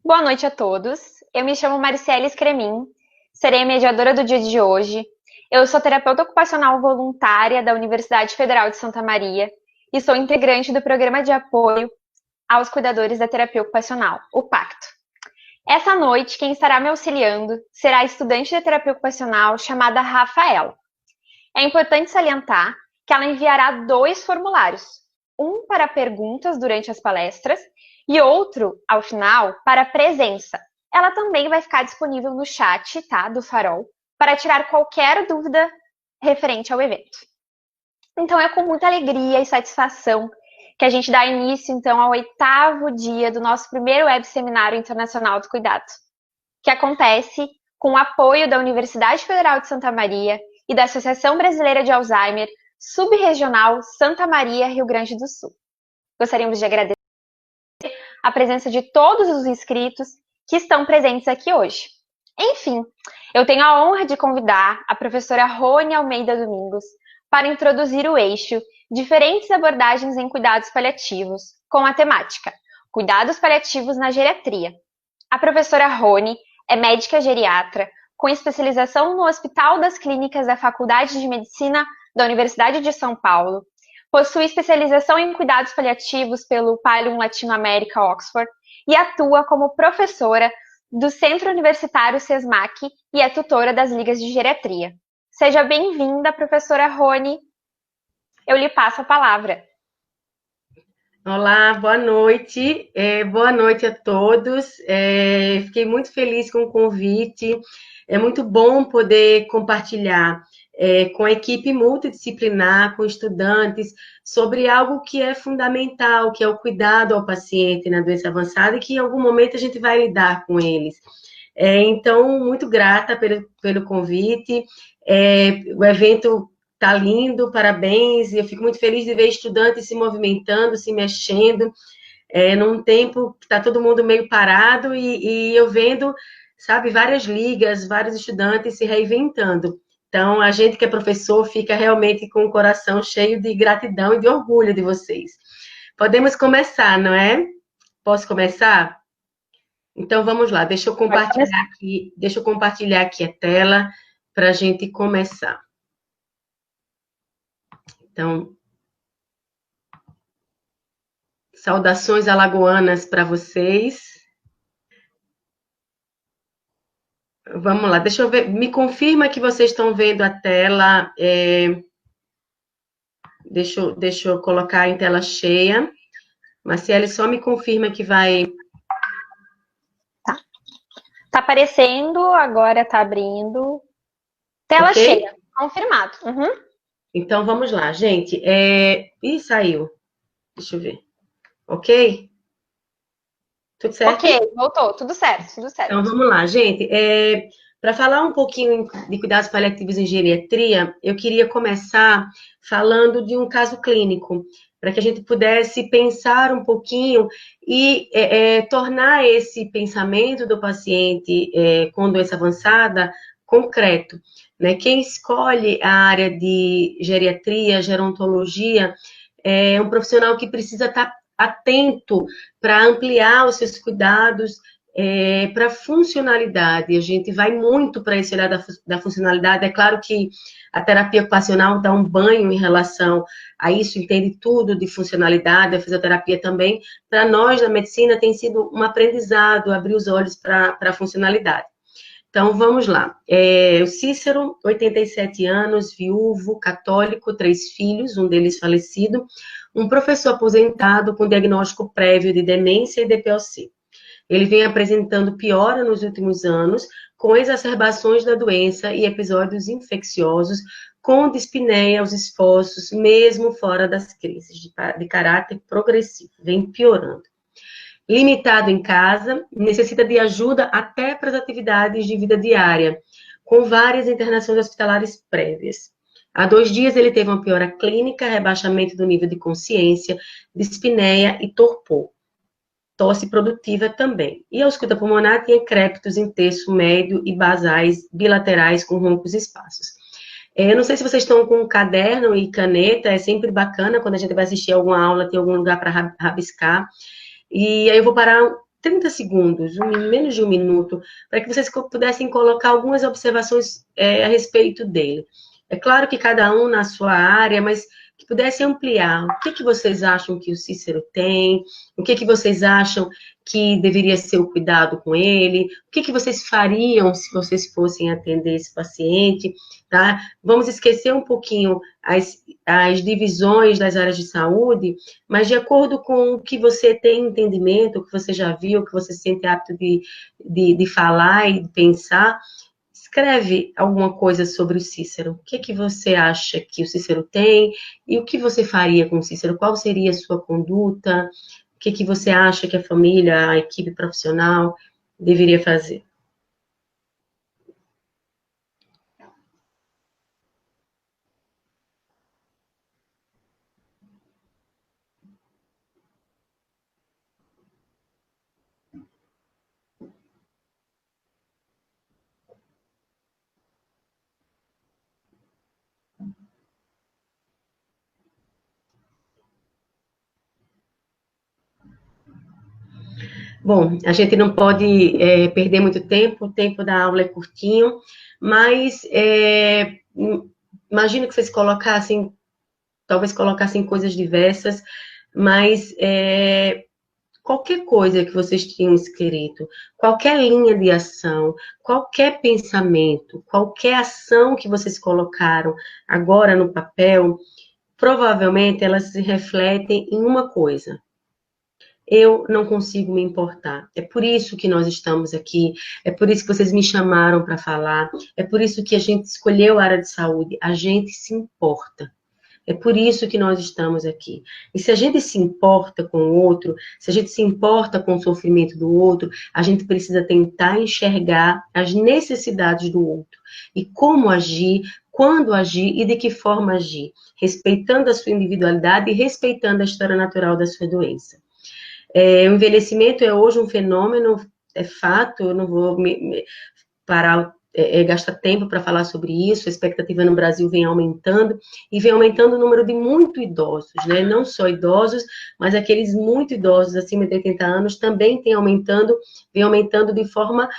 Boa noite a todos. Eu me chamo Mariciele Scremin, serei a mediadora do dia de hoje. Eu sou terapeuta ocupacional voluntária da Universidade Federal de Santa Maria e sou integrante do Programa de Apoio aos Cuidadores da Terapia Ocupacional, o PACTO. Essa noite, quem estará me auxiliando será a estudante de terapia ocupacional chamada Rafaela. É importante salientar que ela enviará 2 formulários, um para perguntas durante as palestras e outro, ao final, para presença. Ela também vai ficar disponível no chat, tá, do Farol, para tirar qualquer dúvida referente ao evento. Então é com muita alegria e satisfação que a gente dá início, então, ao 8º dia do nosso primeiro Web Seminário Internacional do Cuidado, que acontece com o apoio da Universidade Federal de Santa Maria e da Associação Brasileira de Alzheimer, Subregional Santa Maria, Rio Grande do Sul. Gostaríamos de agradecer a presença de todos os inscritos que estão presentes aqui hoje. Enfim, eu tenho a honra de convidar a professora Rony Almeida Domingos para introduzir o eixo Diferentes abordagens em cuidados paliativos, com a temática Cuidados paliativos na geriatria. A professora Rony é médica geriatra, com especialização no Hospital das Clínicas da Faculdade de Medicina da Universidade de São Paulo, possui especialização em cuidados paliativos pelo Pallium Latinoamérica Oxford e atua como professora do Centro Universitário SESMAC e é tutora das Ligas de Geriatria. Seja bem-vinda, professora Rony. Eu lhe passo a palavra. Olá, boa noite. Boa noite a todos. Fiquei muito feliz com o convite. É muito bom poder compartilhar com a equipe multidisciplinar, com estudantes, sobre algo que é fundamental, que é o cuidado ao paciente na doença avançada e que em algum momento a gente vai lidar com eles. Então, muito grata pelo convite. O evento tá lindo, parabéns. Eu fico muito feliz de ver estudantes se movimentando, se mexendo, num tempo que está todo mundo meio parado e eu vendo, sabe, várias ligas, vários estudantes se reinventando. Então, a gente que é professor fica realmente com o coração cheio de gratidão e de orgulho de vocês. Podemos começar, não é? Posso começar? Então, vamos lá. Deixa eu compartilhar aqui a tela para a gente começar. Então, saudações alagoanas para vocês. Vamos lá, deixa eu ver. Me confirma que vocês estão vendo a tela. Deixa eu colocar em tela cheia. Marciele, só me confirma que vai. Tá aparecendo, agora tá abrindo. Tela Ok? cheia, confirmado. Uhum. Então vamos lá, gente. Ih, saiu. Deixa eu ver. Ok? Tudo Ok, certo? voltou, tudo certo, tudo Então certo. vamos lá, gente. Para falar um pouquinho de cuidados paliativos em geriatria, eu queria começar falando de um caso clínico, para que a gente pudesse pensar um pouquinho e tornar esse pensamento do paciente com doença avançada concreto. Né? Quem escolhe a área de geriatria, gerontologia, é um profissional que precisa estar atento para ampliar os seus cuidados para funcionalidade. A gente vai muito para esse olhar da funcionalidade. É claro que a terapia ocupacional dá um banho em relação a isso, entende tudo de funcionalidade, a fisioterapia também. Para nós, na medicina, tem sido um aprendizado abrir os olhos para a funcionalidade. Então, vamos lá. O Cícero, 87 anos, viúvo, católico, 3 filhos, um deles falecido, um professor aposentado com diagnóstico prévio de demência e DPOC. Ele vem apresentando piora nos últimos anos, com exacerbações da doença e episódios infecciosos, com dispneia aos esforços, mesmo fora das crises, de caráter progressivo, vem piorando. Limitado em casa, necessita de ajuda até para as atividades de vida diária, com várias internações hospitalares prévias. Há 2 dias ele teve uma piora clínica, rebaixamento do nível de consciência, dispneia e torpor. Tosse produtiva também. E a ausculta pulmonar tinha crépitos em terço médio e basais bilaterais com roncos espaços. Eu não sei se vocês estão com um caderno e caneta, é sempre bacana quando a gente vai assistir alguma aula, ter algum lugar para rabiscar. E aí eu vou parar 30 segundos, menos de um minuto, para que vocês pudessem colocar algumas observações a respeito dele. É claro que cada um na sua área, mas que pudesse ampliar. O que vocês acham que o Cícero tem? O que vocês acham que deveria ser o cuidado com ele? O que vocês fariam se vocês fossem atender esse paciente? Tá? Vamos esquecer um pouquinho as divisões das áreas de saúde, mas de acordo com o que você tem entendimento, o que você já viu, o que você sente apto de falar e de pensar, escreve alguma coisa sobre o Cícero. O que você acha que o Cícero tem e o que você faria com o Cícero? Qual seria a sua conduta? O que você acha que a família, a equipe profissional deveria fazer? Bom, a gente não pode perder muito tempo, o tempo da aula é curtinho, mas imagino que vocês colocassem, talvez colocassem coisas diversas, mas qualquer coisa que vocês tinham escrito, qualquer linha de ação, qualquer pensamento, qualquer ação que vocês colocaram agora no papel, provavelmente elas se refletem em uma coisa: eu não consigo me importar. É por isso que nós estamos aqui, é por isso que vocês me chamaram para falar, é por isso que a gente escolheu a área de saúde. A gente se importa. É por isso que nós estamos aqui. E se a gente se importa com o outro, se a gente se importa com o sofrimento do outro, a gente precisa tentar enxergar as necessidades do outro e como agir, quando agir e de que forma agir, respeitando a sua individualidade e respeitando a história natural da sua doença. O envelhecimento é hoje um fenômeno, é fato, eu não vou parar, gastar tempo para falar sobre isso. A expectativa no Brasil vem aumentando, e vem aumentando o número de muito idosos, né? Não só idosos, mas aqueles muito idosos, acima de 80 anos, também vem aumentando de forma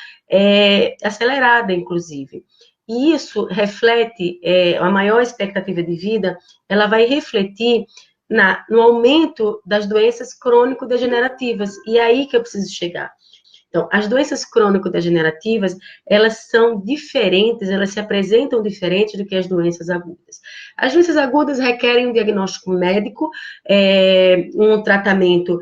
acelerada, inclusive. E isso reflete, a maior expectativa de vida, ela vai refletir no aumento das doenças crônico-degenerativas. E é aí que eu preciso chegar. Então, as doenças crônico-degenerativas, elas são diferentes, elas se apresentam diferentes do que as doenças agudas. As doenças agudas requerem um diagnóstico médico, um tratamento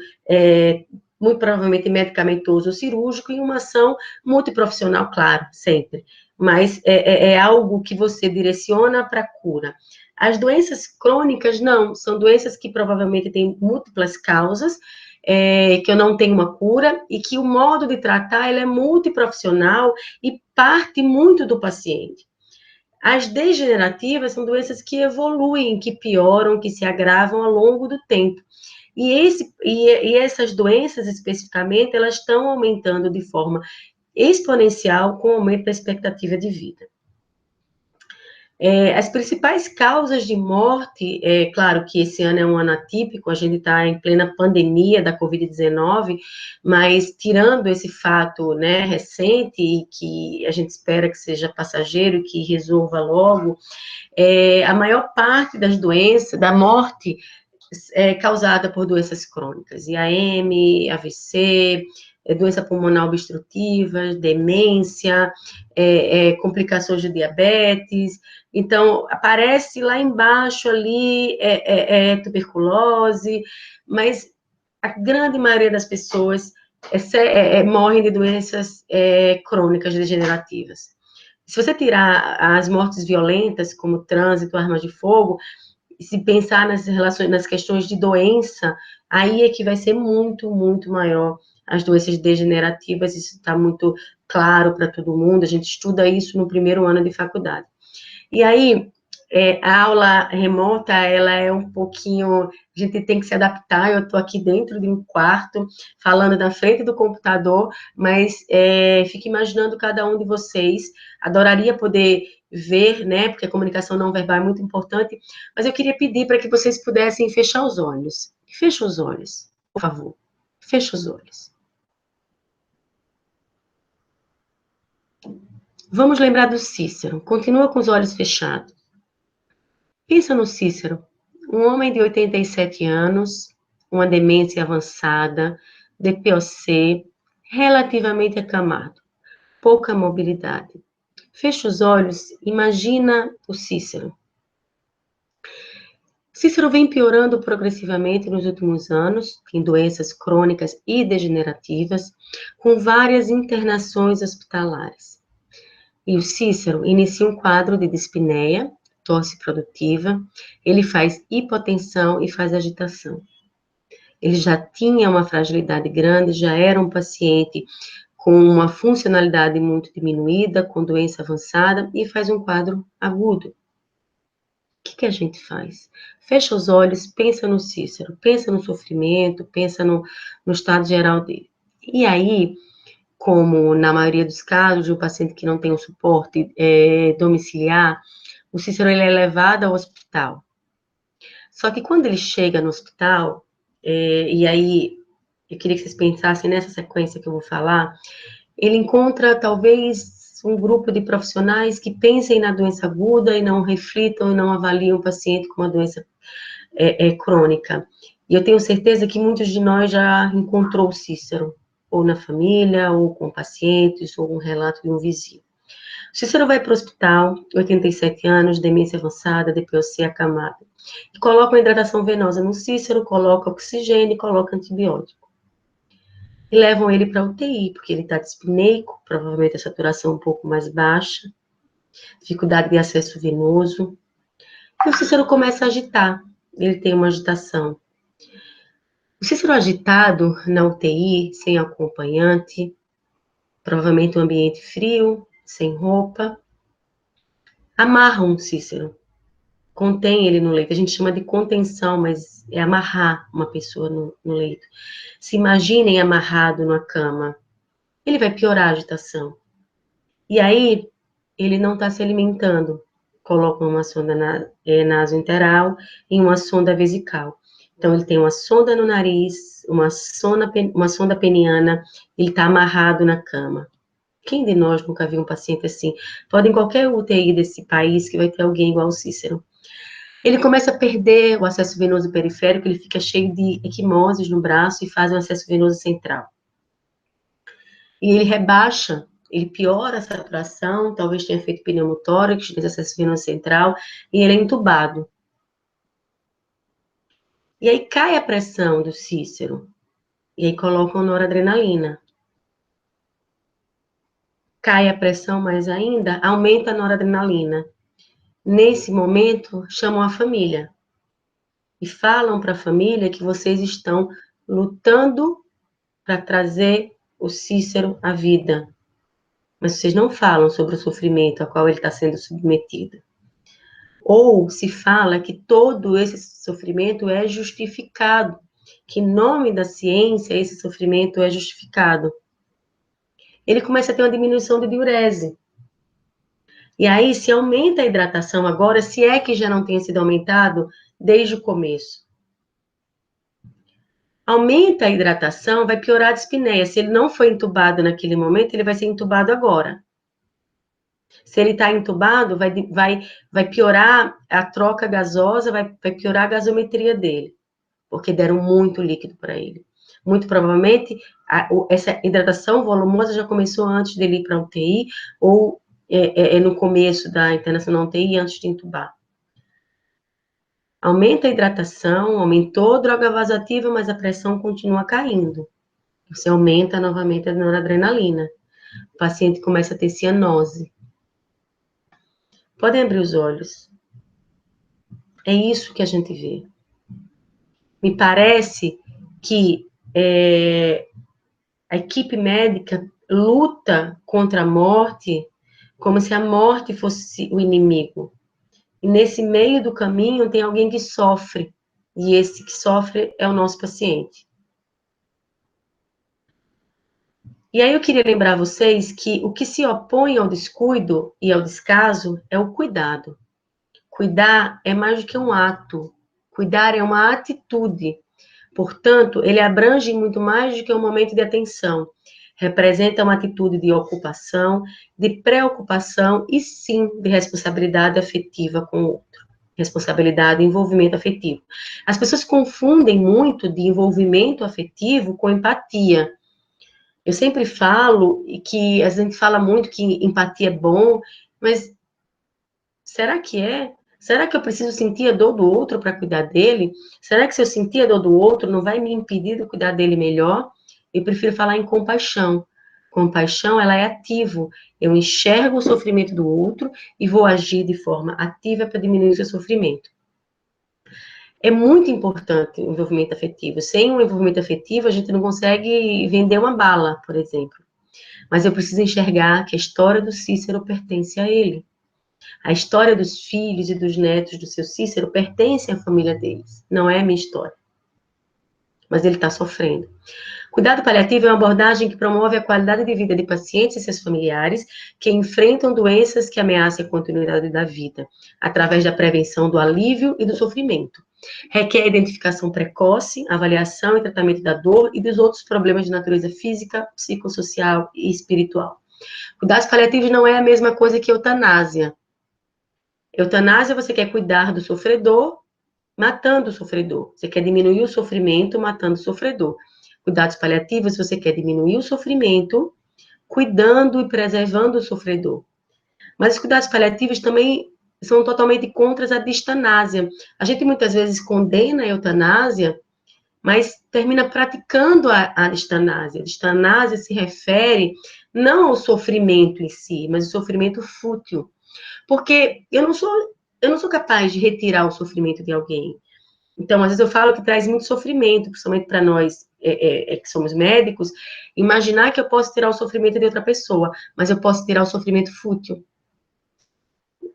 muito provavelmente medicamentoso ou cirúrgico, e uma ação multiprofissional, claro, sempre. Mas é algo que você direciona para a cura. As doenças crônicas, não, são doenças que provavelmente têm múltiplas causas, que eu não tenho uma cura, e que o modo de tratar ele é multiprofissional e parte muito do paciente. As degenerativas são doenças que evoluem, que pioram, que se agravam ao longo do tempo. E essas doenças, especificamente, elas estão aumentando de forma exponencial com o aumento da expectativa de vida. As principais causas de morte, claro que esse ano é um ano atípico, a gente está em plena pandemia da Covid-19, mas tirando esse fato, né, recente, e que a gente espera que seja passageiro e que resolva logo, a maior parte das doenças, da morte, é causada por doenças crônicas, IAM, AVC, doença pulmonar obstrutiva, demência, complicações de diabetes. Então, aparece lá embaixo ali tuberculose, mas a grande maioria das pessoas morrem de doenças crônicas degenerativas. Se você tirar as mortes violentas, como trânsito, armas de fogo, e se pensar nas relações, nas questões de doença, aí é que vai ser muito, muito maior as doenças degenerativas. Isso está muito claro para todo mundo, a gente estuda isso no primeiro ano de faculdade. E aí, a aula remota, ela é um pouquinho, a gente tem que se adaptar. Eu estou aqui dentro de um quarto, falando na frente do computador, mas fico imaginando cada um de vocês. Adoraria poder ver, né, porque a comunicação não verbal é muito importante, mas eu queria pedir para que vocês pudessem fechar os olhos. Fecha os olhos, por favor. Fecha os olhos. Vamos lembrar do Cícero. Continua com os olhos fechados. Pensa no Cícero, um homem de 87 anos, uma demência avançada, DPOC, relativamente acamado, pouca mobilidade. Fecha os olhos, imagina o Cícero. Cícero vem piorando progressivamente nos últimos anos, em doenças crônicas e degenerativas, com várias internações hospitalares. E o Cícero inicia um quadro de dispneia, tosse produtiva, ele faz hipotensão e faz agitação. Ele já tinha uma fragilidade grande, já era um paciente com uma funcionalidade muito diminuída, com doença avançada, e faz um quadro agudo. O que a gente faz? Fecha os olhos, pensa no Cícero, pensa no sofrimento, pensa no estado geral dele. E aí, como na maioria dos casos de um paciente que não tem um suporte domiciliar, o Cícero ele é levado ao hospital. Só que quando ele chega no hospital, e aí eu queria que vocês pensassem nessa sequência que eu vou falar, ele encontra talvez um grupo de profissionais que pensem na doença aguda e não reflitam e não avaliam o paciente com uma doença crônica. E eu tenho certeza que muitos de nós já encontrou o Cícero, ou na família, ou com pacientes, ou um relato de um vizinho. O Cícero vai para o hospital, 87 anos, demência avançada, DPOC acamada. E coloca uma hidratação venosa no Cícero, coloca oxigênio e coloca antibiótico. E levam ele para a UTI, porque ele está dispneico, provavelmente a saturação um pouco mais baixa, dificuldade de acesso venoso. E o Cícero começa a agitar, ele tem uma agitação. O Cícero agitado na UTI, sem acompanhante, provavelmente um ambiente frio, sem roupa, amarram o Cícero, contém ele no leito. A gente chama de contenção, mas é amarrar uma pessoa no leito. Se imaginem amarrado numa cama, ele vai piorar a agitação. E aí, ele não está se alimentando. Colocam uma sonda nasointeral e uma sonda vesical. Então, ele tem uma sonda no nariz, uma sonda peniana, ele está amarrado na cama. Quem de nós nunca viu um paciente assim? Pode em qualquer UTI desse país que vai ter alguém igual o Cícero. Ele começa a perder o acesso venoso periférico, ele fica cheio de equimoses no braço e faz um acesso venoso central. E ele rebaixa, ele piora a saturação, talvez tenha feito pneumotórax, nesse acesso venoso central, e ele é entubado. E aí cai a pressão do Cícero, e aí colocam noradrenalina. Cai a pressão mais ainda, aumenta a noradrenalina. Nesse momento, chamam a família. E falam para a família que vocês estão lutando para trazer o Cícero à vida. Mas vocês não falam sobre o sofrimento a qual ele está sendo submetido. Ou se fala que todo esse sofrimento é justificado, que em nome da ciência esse sofrimento é justificado. Ele começa a ter uma diminuição de diurese. E aí se aumenta a hidratação agora, se é que já não tenha sido aumentado desde o começo. Aumenta a hidratação, vai piorar a dispneia. Se ele não foi entubado naquele momento, ele vai ser entubado agora. Se ele está entubado, vai piorar a troca gasosa, vai piorar a gasometria dele, porque deram muito líquido para ele. Muito provavelmente, essa hidratação volumosa já começou antes dele ir para a UTI, ou no começo da internação na UTI, antes de entubar. Aumenta a hidratação, aumentou a droga vasoativa, mas a pressão continua caindo. Você aumenta novamente a noradrenalina. O paciente começa a ter cianose. Podem abrir os olhos. É isso que a gente vê. Me parece que a equipe médica luta contra a morte como se a morte fosse o inimigo. E nesse meio do caminho tem alguém que sofre. E esse que sofre é o nosso paciente. E aí eu queria lembrar vocês que o que se opõe ao descuido e ao descaso é o cuidado. Cuidar é mais do que um ato. Cuidar é uma atitude. Portanto, ele abrange muito mais do que um momento de atenção. representa uma atitude de ocupação, de preocupação e, sim, de responsabilidade afetiva com o outro. Responsabilidade e envolvimento afetivo. As pessoas confundem muito de envolvimento afetivo com empatia. Eu sempre falo que a gente fala muito que empatia é bom, mas será que é? Será que eu preciso sentir a dor do outro para cuidar dele? Será que se eu sentir a dor do outro não vai me impedir de cuidar dele melhor? Eu prefiro falar em compaixão. Compaixão, ela é ativo. Eu enxergo o sofrimento do outro e vou agir de forma ativa para diminuir o seu sofrimento. É muito importante o envolvimento afetivo. Sem um envolvimento afetivo, a gente não consegue vender uma bala, por exemplo. Mas eu preciso enxergar que a história do Cícero pertence a ele. A história dos filhos e dos netos do seu Cícero pertence à família deles. Não é a minha história. Mas ele está sofrendo. Cuidado paliativo é uma abordagem que promove a qualidade de vida de pacientes e seus familiares que enfrentam doenças que ameaçam a continuidade da vida, através da prevenção do alívio e do sofrimento. Requer identificação precoce, avaliação e tratamento da dor e dos outros problemas de natureza física, psicossocial e espiritual. Cuidados paliativos não é a mesma coisa que eutanásia. Eutanásia, você quer cuidar do sofredor, matando o sofredor. Você quer diminuir o sofrimento, matando o sofredor. Cuidados paliativos, você quer diminuir o sofrimento, cuidando e preservando o sofredor. Mas os cuidados paliativos também são totalmente contra a distanásia. A gente muitas vezes condena a eutanásia, mas termina praticando a distanásia. A distanásia se refere não ao sofrimento em si, mas ao sofrimento fútil. Porque eu não sou capaz de retirar o sofrimento de alguém. Então, às vezes eu falo que traz muito sofrimento, principalmente para nós que somos médicos, imaginar que eu posso tirar o sofrimento de outra pessoa, mas eu posso tirar o sofrimento fútil.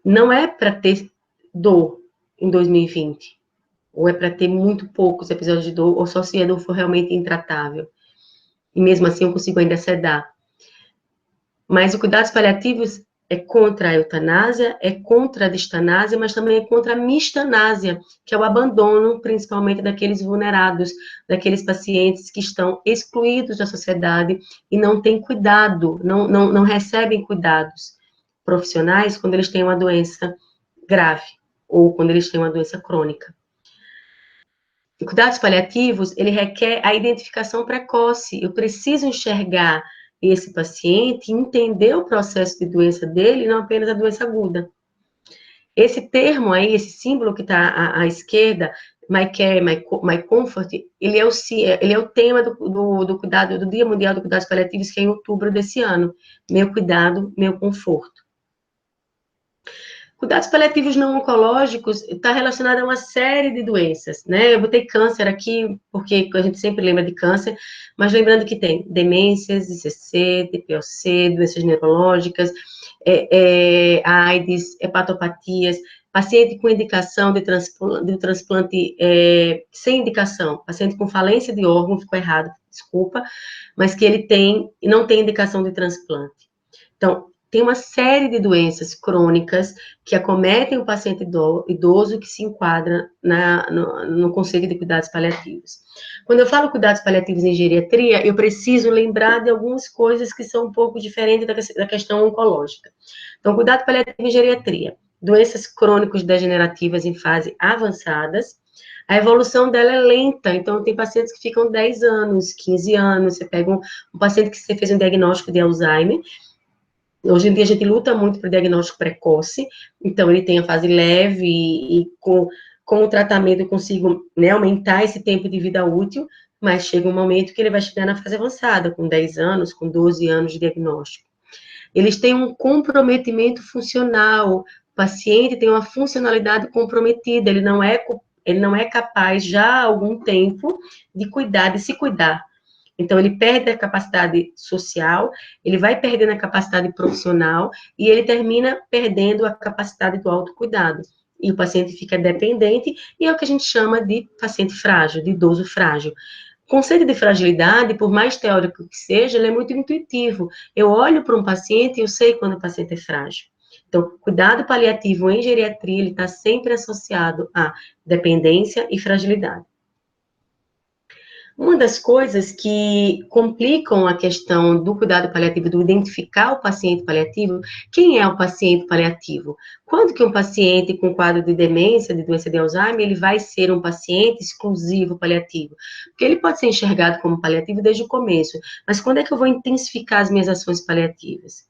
Não é para ter dor em 2020, ou é para ter muito poucos episódios de dor, ou só se a dor for realmente intratável. E mesmo assim eu consigo ainda sedar. Mas os cuidados paliativos é contra a eutanásia, é contra a distanásia, mas também é contra a mistanásia, que é o abandono, principalmente daqueles vulnerados, daqueles pacientes que estão excluídos da sociedade e não têm cuidado, não recebem cuidados profissionais quando eles têm uma doença grave ou quando eles têm uma doença crônica. E cuidados paliativos, ele requer a identificação precoce. Eu preciso enxergar esse paciente, entender o processo de doença dele, não apenas a doença aguda. Esse termo aí, esse símbolo que está à esquerda, My Care, My Comfort, ele é o tema do cuidado, do Dia Mundial do Cuidados Paliativos, que é em outubro desse ano. Meu cuidado, meu conforto. Cuidados paliativos não oncológicos está relacionado a uma série de doenças, né? Eu botei câncer aqui, porque a gente sempre lembra de câncer, mas lembrando que tem demências, ICC, TPOC, doenças neurológicas, AIDS, hepatopatias, paciente com indicação de transplante sem indicação, paciente com falência de órgão, ficou errado, desculpa, mas que ele tem e não tem indicação de transplante. Então, tem uma série de doenças crônicas que acometem o paciente idoso que se enquadra no conceito de cuidados paliativos. Quando eu falo cuidados paliativos em geriatria, eu preciso lembrar de algumas coisas que são um pouco diferentes da questão oncológica. Então, cuidado paliativo em geriatria, doenças crônicos-degenerativas em fase avançadas, a evolução dela é lenta, então tem pacientes que ficam 10 anos, 15 anos, você pega um paciente que você fez um diagnóstico de Alzheimer. Hoje em dia a gente luta muito por diagnóstico precoce, então ele tem a fase leve e com o tratamento eu consigo, né, aumentar esse tempo de vida útil, mas chega um momento que ele vai chegar na fase avançada, com 10 anos, com 12 anos de diagnóstico. Eles têm um comprometimento funcional, o paciente tem uma funcionalidade comprometida, ele não é capaz já há algum tempo de se cuidar. Então, ele perde a capacidade social, ele vai perdendo a capacidade profissional e ele termina perdendo a capacidade do autocuidado. E o paciente fica dependente e é o que a gente chama de paciente frágil, de idoso frágil. O conceito de fragilidade, por mais teórico que seja, ele é muito intuitivo. Eu olho para um paciente e eu sei quando o paciente é frágil. Então, cuidado paliativo em geriatria, ele está sempre associado a dependência e fragilidade. Uma das coisas que complicam a questão do cuidado paliativo, do identificar o paciente paliativo, quem é o paciente paliativo? Quando que um paciente com quadro de demência, de doença de Alzheimer, ele vai ser um paciente exclusivo paliativo? Porque ele pode ser enxergado como paliativo desde o começo, mas quando é que eu vou intensificar as minhas ações paliativas?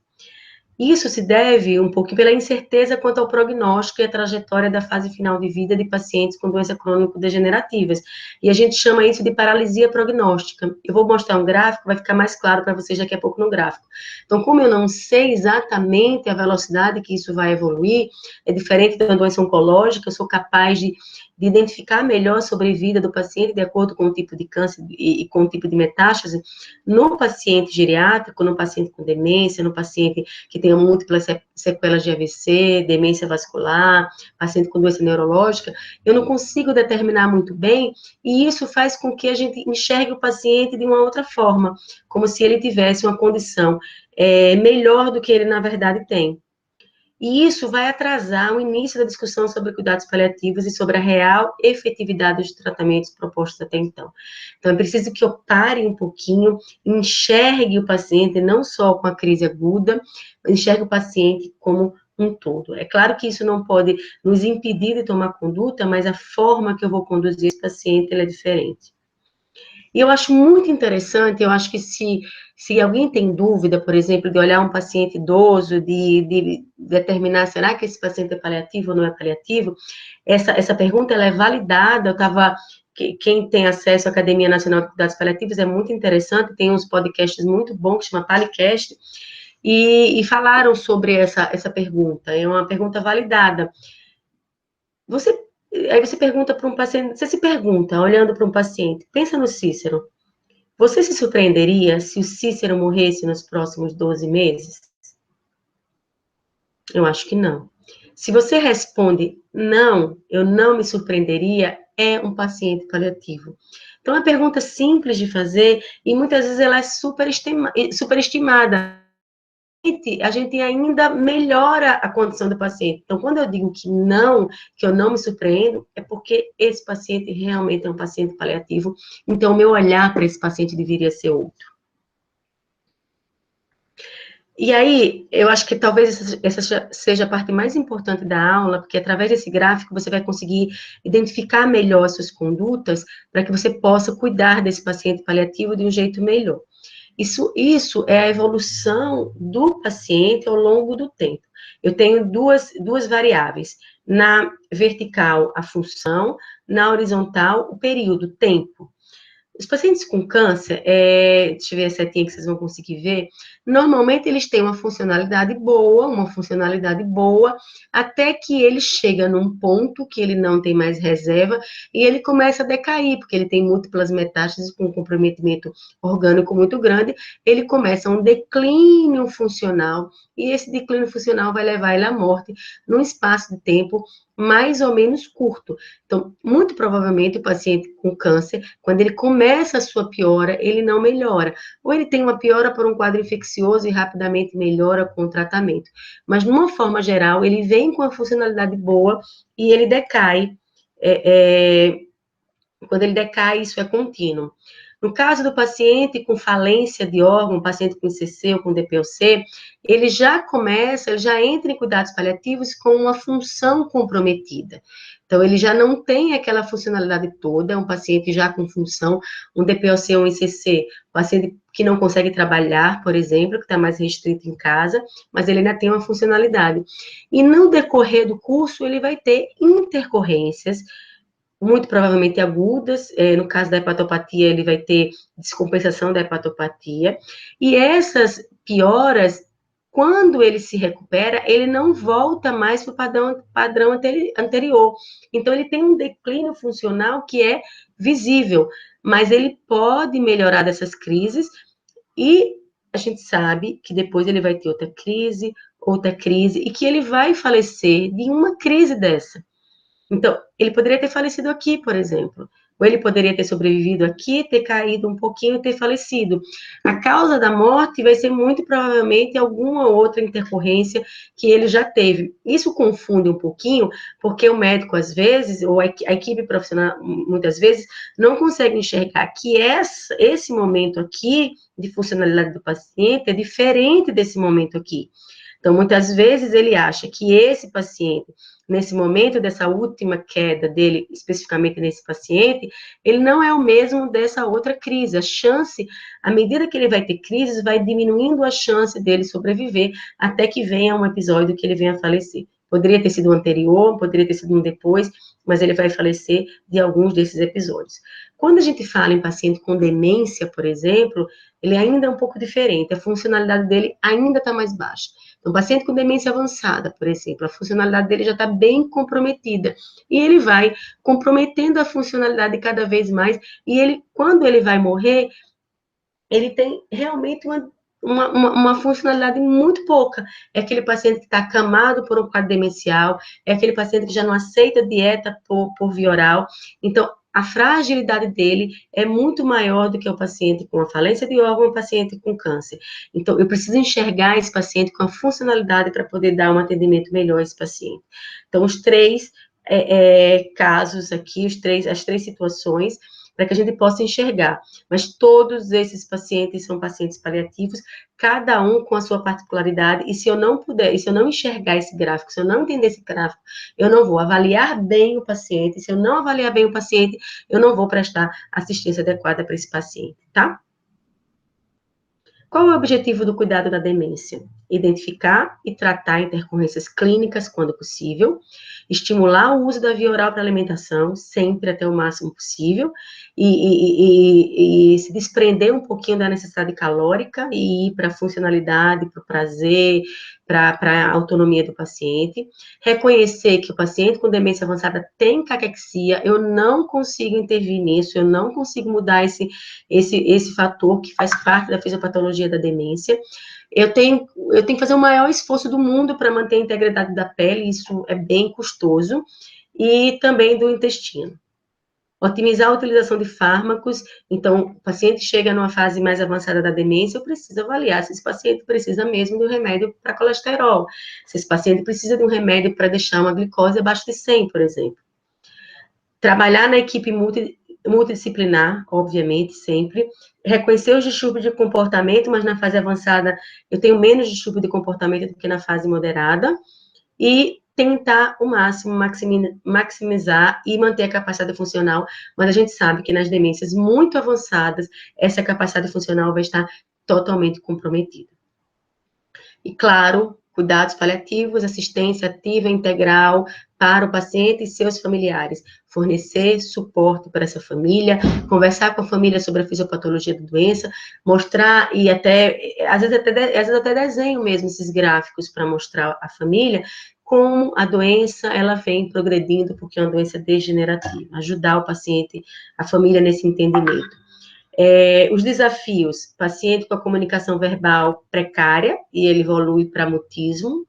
Isso se deve um pouco pela incerteza quanto ao prognóstico e a trajetória da fase final de vida de pacientes com doenças crônico-degenerativas. E a gente chama isso de paralisia prognóstica. Eu vou mostrar um gráfico, vai ficar mais claro para vocês daqui a pouco no gráfico. Então, como eu não sei exatamente a velocidade que isso vai evoluir, é diferente da doença oncológica, eu sou capaz de identificar melhor a sobrevida do paciente de acordo com o tipo de câncer e com o tipo de metástase. No paciente geriátrico, no paciente com demência, no paciente que tenha múltiplas sequelas de AVC, demência vascular, paciente com doença neurológica, eu não consigo determinar muito bem, e isso faz com que a gente enxergue o paciente de uma outra forma, como se ele tivesse uma condição melhor do que ele, na verdade, tem. E isso vai atrasar o início da discussão sobre cuidados paliativos e sobre a real efetividade dos tratamentos propostos até então. Então, é preciso que eu pare um pouquinho, enxergue o paciente não só com a crise aguda, enxergue o paciente como um todo. É claro que isso não pode nos impedir de tomar conduta, mas a forma que eu vou conduzir esse paciente é diferente. E eu acho muito interessante, eu acho que se alguém tem dúvida, por exemplo, de olhar um paciente idoso, de determinar, será que esse paciente é paliativo ou não é paliativo, essa pergunta ela é validada, quem tem acesso à Academia Nacional de Cuidados Paliativos é muito interessante, tem uns podcasts muito bons, que chama Palicast, e falaram sobre essa pergunta, é uma pergunta validada. Aí você pergunta para um paciente, você se pergunta, olhando para um paciente, pensa no Cícero, você se surpreenderia se o Cícero morresse nos próximos 12 meses? Eu acho que não. Se você responde, não, eu não me surpreenderia, é um paciente paliativo. Então, é uma pergunta simples de fazer e muitas vezes ela é superestimada. A gente ainda melhora a condição do paciente. Então, quando eu digo que eu não me surpreendo, é porque esse paciente realmente é um paciente paliativo. Então, o meu olhar para esse paciente deveria ser outro. E aí, eu acho que talvez essa seja a parte mais importante da aula, porque através desse gráfico você vai conseguir identificar melhor as suas condutas para que você possa cuidar desse paciente paliativo de um jeito melhor. Isso é a evolução do paciente ao longo do tempo. Eu tenho duas variáveis. Na vertical, a função, na horizontal, o período, tempo. Os pacientes com câncer, deixa eu ver a setinha que vocês vão conseguir ver, normalmente eles têm uma funcionalidade boa, até que ele chega num ponto que ele não tem mais reserva e ele começa a decair, porque ele tem múltiplas metástases com um comprometimento orgânico muito grande, ele começa um declínio funcional, e esse declínio funcional vai levar ele à morte num espaço de tempo mais ou menos curto. Então, muito provavelmente o paciente com câncer, quando ele começa a sua piora, ele não melhora. Ou ele tem uma piora por um quadro infeccioso e rapidamente melhora com o tratamento. Mas, de uma forma geral, ele vem com a funcionalidade boa e ele decai. Quando ele decai, isso é contínuo. No caso do paciente com falência de órgão, paciente com ICC ou com DPOC, ele já entra em cuidados paliativos com uma função comprometida. Então, ele já não tem aquela funcionalidade toda, é um paciente já com função, um DPOC ou um ICC, paciente que não consegue trabalhar, por exemplo, que está mais restrito em casa, mas ele ainda tem uma funcionalidade. E no decorrer do curso, ele vai ter intercorrências, muito provavelmente agudas, no caso da hepatopatia, ele vai ter descompensação da hepatopatia, e essas pioras, quando ele se recupera, ele não volta mais para o padrão anterior. Então, ele tem um declínio funcional que é visível, mas ele pode melhorar dessas crises, e a gente sabe que depois ele vai ter outra crise, e que ele vai falecer de uma crise dessa. Então, ele poderia ter falecido aqui, por exemplo, ou ele poderia ter sobrevivido aqui, ter caído um pouquinho e ter falecido. A causa da morte vai ser muito provavelmente alguma outra intercorrência que ele já teve. Isso confunde um pouquinho, porque o médico, às vezes, ou a equipe profissional, muitas vezes, não consegue enxergar que esse momento aqui de funcionalidade do paciente é diferente desse momento aqui. Então, muitas vezes ele acha que esse paciente, nesse momento dessa última queda dele, especificamente nesse paciente, ele não é o mesmo dessa outra crise. A chance, à medida que ele vai ter crises, vai diminuindo a chance dele sobreviver até que venha um episódio que ele venha a falecer. Poderia ter sido um anterior, poderia ter sido um depois, mas ele vai falecer de alguns desses episódios. Quando a gente fala em paciente com demência, por exemplo, ele ainda é um pouco diferente, a funcionalidade dele ainda está mais baixa. Então, paciente com demência avançada, por exemplo, a funcionalidade dele já está bem comprometida. E ele vai comprometendo a funcionalidade cada vez mais. E ele, quando ele vai morrer, ele tem realmente uma funcionalidade muito pouca. É aquele paciente que está acamado por um quadro demencial, é aquele paciente que já não aceita dieta por via oral. Então, a fragilidade dele é muito maior do que o paciente com a falência de órgão, o paciente com câncer. Então, eu preciso enxergar esse paciente com a funcionalidade para poder dar um atendimento melhor a esse paciente. Então, os três casos aqui, as três situações, para que a gente possa enxergar. Mas todos esses pacientes são pacientes paliativos, cada um com a sua particularidade, e se eu não puder, e se eu não enxergar esse gráfico, se eu não entender esse gráfico, eu não vou avaliar bem o paciente, se eu não avaliar bem o paciente, eu não vou prestar assistência adequada para esse paciente, tá? Qual é o objetivo do cuidado da demência? Identificar e tratar intercorrências clínicas quando possível, estimular o uso da via oral para alimentação, sempre até o máximo possível, e se desprender um pouquinho da necessidade calórica e ir para a funcionalidade, para o prazer, para a autonomia do paciente. Reconhecer que o paciente com demência avançada tem caquexia, eu não consigo intervir nisso, eu não consigo mudar esse fator que faz parte da fisiopatologia da demência. Eu tenho que fazer o maior esforço do mundo para manter a integridade da pele, isso é bem custoso, e também do intestino. Otimizar a utilização de fármacos, então, o paciente chega numa fase mais avançada da demência, eu preciso avaliar se esse paciente precisa mesmo de um remédio para colesterol, se esse paciente precisa de um remédio para deixar uma glicose abaixo de 100, por exemplo. Trabalhar na equipe multidisciplinar, obviamente, sempre. Reconhecer os distúrbios de comportamento, mas na fase avançada eu tenho menos distúrbio de comportamento do que na fase moderada. E tentar, o máximo, maximizar e manter a capacidade funcional, mas a gente sabe que nas demências muito avançadas, essa capacidade funcional vai estar totalmente comprometida. E, claro, cuidados paliativos, assistência ativa integral para o paciente e seus familiares. Fornecer suporte para essa família, conversar com a família sobre a fisiopatologia da doença, mostrar e às vezes até desenho mesmo esses gráficos para mostrar à família como a doença ela vem progredindo, porque é uma doença degenerativa. Ajudar o paciente, a família nesse entendimento. Os desafios, paciente com a comunicação verbal precária, e ele evolui para mutismo,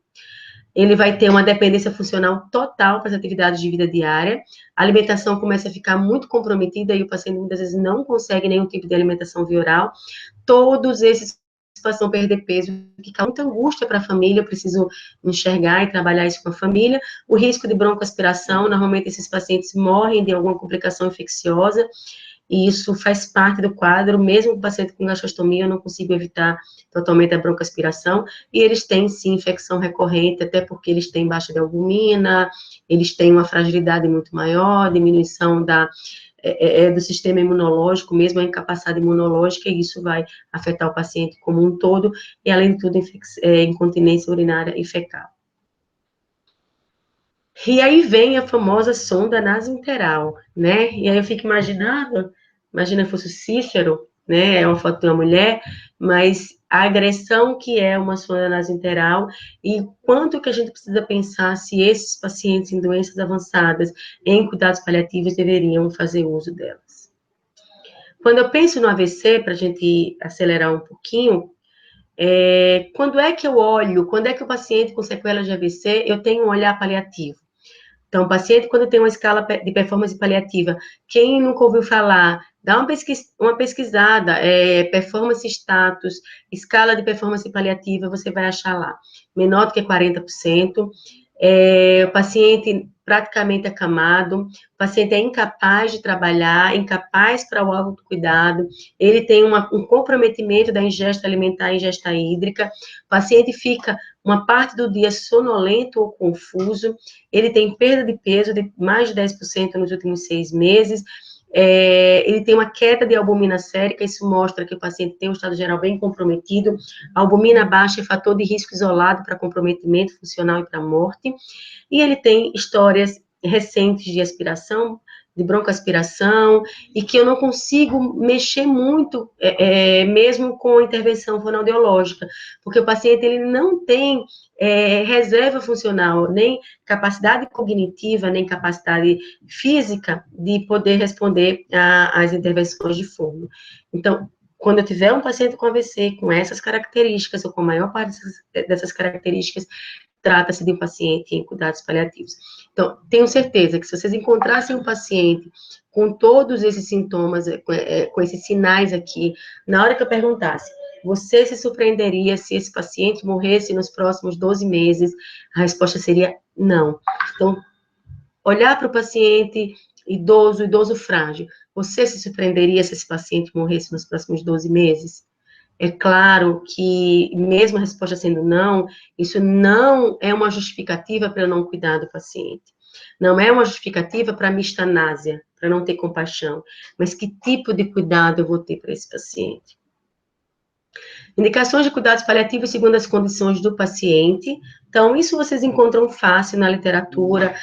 ele vai ter uma dependência funcional total para as atividades de vida diária, a alimentação começa a ficar muito comprometida e o paciente muitas vezes não consegue nenhum tipo de alimentação via oral, todos esses passam a perder peso, que causa muita angústia para a família, eu preciso enxergar e trabalhar isso com a família, o risco de broncoaspiração, normalmente esses pacientes morrem de alguma complicação infecciosa, e isso faz parte do quadro, mesmo o paciente com gastrostomia, eu não consigo evitar totalmente a broncoaspiração, e eles têm, sim, infecção recorrente, até porque eles têm baixa de albumina, eles têm uma fragilidade muito maior, diminuição do sistema imunológico, mesmo a incapacidade imunológica, e isso vai afetar o paciente como um todo, e além de tudo, incontinência urinária e fecal. E aí vem a famosa sonda nasointeral, né? E aí eu fico imaginando, imagina se fosse o Cícero, né? É uma foto de uma mulher, mas a agressão que é uma sonda nasointeral e quanto que a gente precisa pensar se esses pacientes em doenças avançadas, em cuidados paliativos, deveriam fazer uso delas. Quando eu penso no AVC, para a gente acelerar um pouquinho, quando é que eu olho, quando é que o paciente com sequelas de AVC, eu tenho um olhar paliativo? Então, o paciente, quando tem uma escala de performance paliativa, quem nunca ouviu falar, dá uma pesquisada, performance status, escala de performance paliativa, você vai achar lá. Menor do que 40%, o paciente praticamente acamado, o paciente é incapaz de trabalhar, incapaz para o autocuidado, ele tem um comprometimento da ingesta alimentar e ingesta hídrica, o paciente fica uma parte do dia sonolento ou confuso, ele tem perda de peso de mais de 10% nos últimos 6 meses, ele tem uma queda de albumina sérica, isso mostra que o paciente tem um estado geral bem comprometido, a albumina baixa é fator de risco isolado para comprometimento funcional e para morte, e ele tem histórias recentes de aspiração, de broncoaspiração, e que eu não consigo mexer muito, mesmo com a intervenção fonoaudiológica, porque o paciente ele não tem reserva funcional, nem capacidade cognitiva, nem capacidade física de poder responder às intervenções de fono. Então, quando eu tiver um paciente com AVC, com essas características, ou com a maior parte dessas características, trata-se de um paciente em cuidados paliativos. Então, tenho certeza que se vocês encontrassem um paciente com todos esses sintomas, com esses sinais aqui, na hora que eu perguntasse, você se surpreenderia se esse paciente morresse nos próximos 12 meses? A resposta seria não. Então, olhar para o paciente idoso frágil, você se surpreenderia se esse paciente morresse nos próximos 12 meses? É claro que, mesmo a resposta sendo não, isso não é uma justificativa para eu não cuidar do paciente. Não é uma justificativa para mistanásia, para não ter compaixão. Mas que tipo de cuidado eu vou ter para esse paciente? Indicações de cuidados paliativos segundo as condições do paciente. Então, isso vocês encontram fácil na literatura.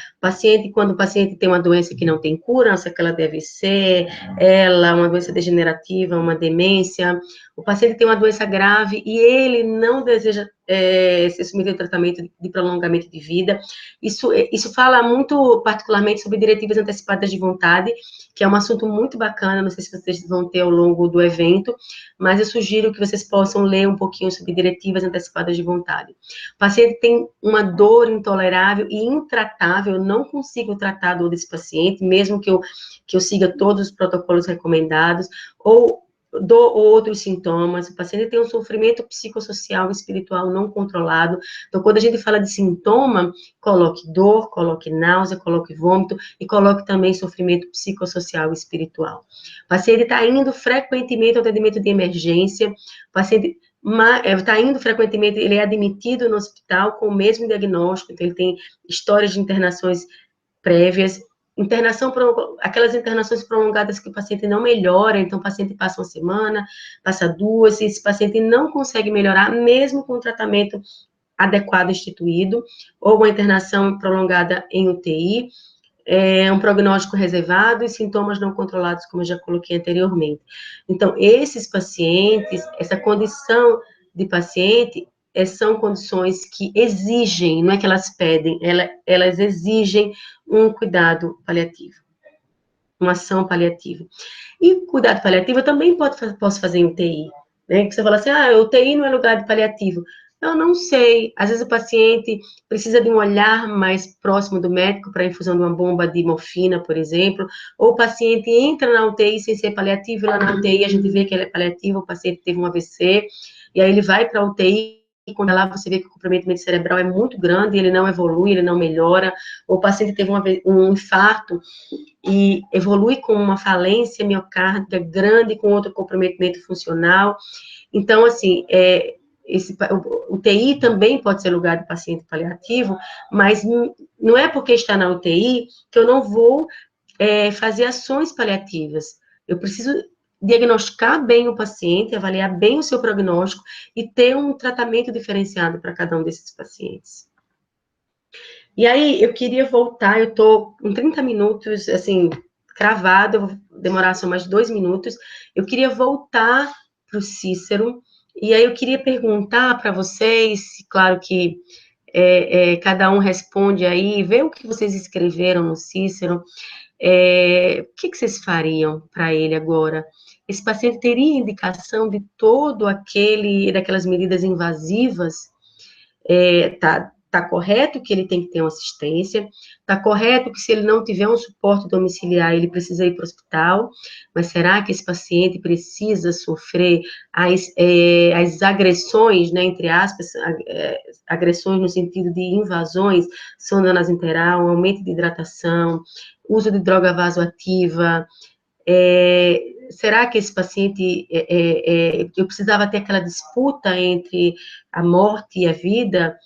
Quando o paciente tem uma doença que não tem cura, sequela de AVC, uma doença degenerativa, uma demência, o paciente tem uma doença grave e ele não deseja ser submetido a tratamento de prolongamento de vida. Isso fala muito particularmente sobre diretivas antecipadas de vontade, que é um assunto muito bacana, não sei se vocês vão ter ao longo do evento, mas eu sugiro que vocês possam ler um pouquinho sobre diretivas antecipadas de vontade. O paciente tem uma dor intolerável e intratável, eu não consigo tratar a dor desse paciente, mesmo que eu siga todos os protocolos recomendados, ou outros sintomas, o paciente tem um sofrimento psicossocial e espiritual não controlado. Então, quando a gente fala de sintoma, coloque dor, coloque náusea, coloque vômito e coloque também sofrimento psicossocial e espiritual. O paciente está indo frequentemente ao atendimento de emergência, o paciente está indo frequentemente, ele é admitido no hospital com o mesmo diagnóstico, então ele tem histórias de internações prévias, aquelas internações prolongadas que o paciente não melhora, então o paciente passa uma semana, passa 2, e esse paciente não consegue melhorar, mesmo com o tratamento adequado instituído, ou uma internação prolongada em UTI, um prognóstico reservado e sintomas não controlados, como eu já coloquei anteriormente. Então, esses pacientes, essa condição de paciente, são condições que exigem, não é que elas pedem, elas exigem um cuidado paliativo, uma ação paliativa. E cuidado paliativo eu também posso fazer em UTI, né? Que você fala assim, UTI não é lugar de paliativo. Eu não sei, às vezes o paciente precisa de um olhar mais próximo do médico para a infusão de uma bomba de morfina, por exemplo, ou o paciente entra na UTI sem ser paliativo, e lá na UTI a gente vê que ele é paliativo, o paciente teve um AVC, e aí ele vai para a UTI, e quando lá você vê que o comprometimento cerebral é muito grande, ele não evolui, ele não melhora, ou o paciente teve um infarto e evolui com uma falência miocárdica grande, com outro comprometimento funcional. Então, assim, o UTI também pode ser lugar de paciente paliativo, mas não é porque está na UTI que eu não vou fazer ações paliativas. Eu preciso diagnosticar bem o paciente, avaliar bem o seu prognóstico e ter um tratamento diferenciado para cada um desses pacientes. E aí, eu queria voltar, eu estou com 30 minutos, assim, cravado, eu vou demorar só mais 2 minutos. Eu queria voltar para o Cícero, e aí eu queria perguntar para vocês, claro que cada um responde aí, vê o que vocês escreveram no Cícero, o que vocês fariam para ele agora? Esse paciente teria indicação de daquelas medidas invasivas? Tá está correto que ele tem que ter uma assistência, está correto que se ele não tiver um suporte domiciliar, ele precisa ir para o hospital, mas será que esse paciente precisa sofrer as agressões, né, entre aspas, agressões no sentido de invasões, sonda nasointeral, aumento de hidratação, uso de droga vasoativa, será que esse paciente, eu precisava ter aquela disputa entre a morte e a vida?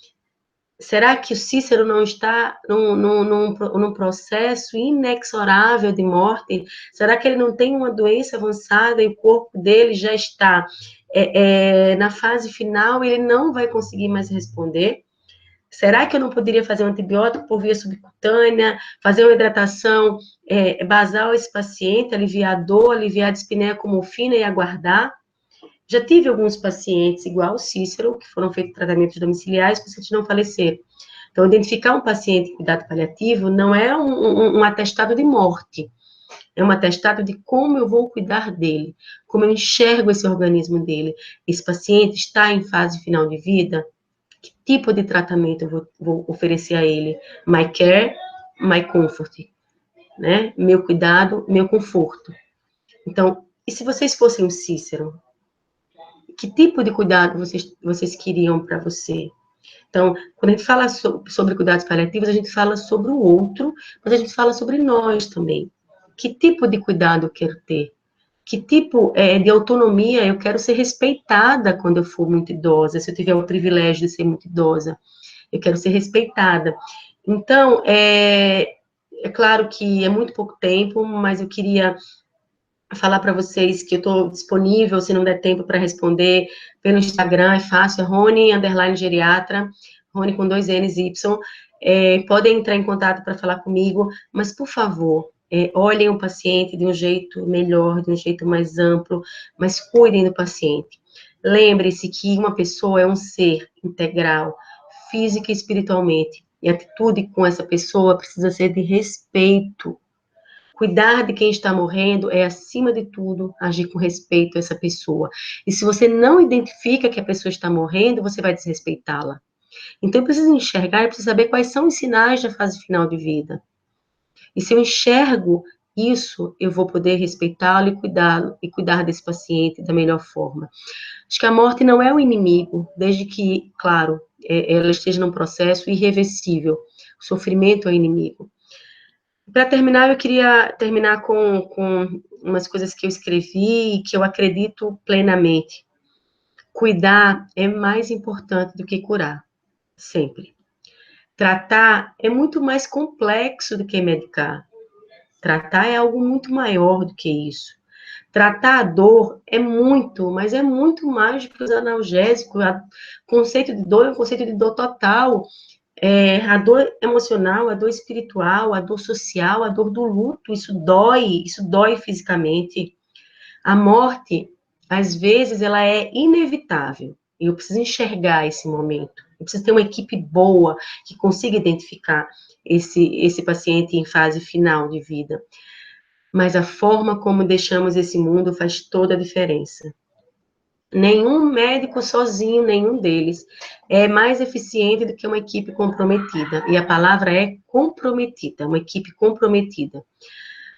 Será que o Cícero não está num processo inexorável de morte? Será que ele não tem uma doença avançada e o corpo dele já está na fase final e ele não vai conseguir mais responder? Será que eu não poderia fazer um antibiótico por via subcutânea, fazer uma hidratação basal a esse paciente, aliviar a dor, aliviar a dispneia com morfina e aguardar? Já tive alguns pacientes, igual o Cícero, que foram feitos tratamentos domiciliares, os pacientes não faleceram. Então, identificar um paciente em cuidado paliativo não é um atestado de morte, é um atestado de como eu vou cuidar dele, como eu enxergo esse organismo dele. Esse paciente está em fase final de vida? Que tipo de tratamento eu vou oferecer a ele? My care, my comfort, né? Meu cuidado, meu conforto. Então, e se vocês fossem o Cícero? Que tipo de cuidado vocês queriam para você? Então, quando a gente fala sobre cuidados paliativos, a gente fala sobre o outro, mas a gente fala sobre nós também. Que tipo de cuidado eu quero ter? Que tipo de autonomia eu quero ser respeitada quando eu for muito idosa, se eu tiver o privilégio de ser muito idosa? Eu quero ser respeitada. Então, é claro que é muito pouco tempo, mas eu queria falar para vocês que eu estou disponível, se não der tempo para responder, pelo Instagram, é fácil, é Rony_geriatra, Rony com 2 N's e Y. Podem entrar em contato para falar comigo, mas, por favor, olhem o paciente de um jeito melhor, de um jeito mais amplo, mas cuidem do paciente. Lembre-se que uma pessoa é um ser integral, física e espiritualmente, e a atitude com essa pessoa precisa ser de respeito. Cuidar de quem está morrendo é, acima de tudo, agir com respeito a essa pessoa. E se você não identifica que a pessoa está morrendo, você vai desrespeitá-la. Então, eu preciso enxergar, eu preciso saber quais são os sinais da fase final de vida. E se eu enxergo isso, eu vou poder respeitá-lo e cuidar desse paciente da melhor forma. Acho que a morte não é o inimigo, desde que, claro, ela esteja num processo irreversível. O sofrimento é o inimigo. Para terminar, eu queria terminar com umas coisas que eu escrevi e que eu acredito plenamente. Cuidar é mais importante do que curar, sempre. Tratar é muito mais complexo do que medicar. Tratar é algo muito maior do que isso. Tratar a dor é muito, mas é muito mais do que os analgésicos. O conceito de dor é um conceito de dor total. A dor emocional, a dor espiritual, a dor social, a dor do luto, isso dói fisicamente. A morte, às vezes, ela é inevitável. E eu preciso enxergar esse momento. Eu preciso ter uma equipe boa que consiga identificar esse paciente em fase final de vida. Mas a forma como deixamos esse mundo faz toda a diferença. Nenhum médico sozinho, nenhum deles, é mais eficiente do que uma equipe comprometida. E a palavra é comprometida, uma equipe comprometida.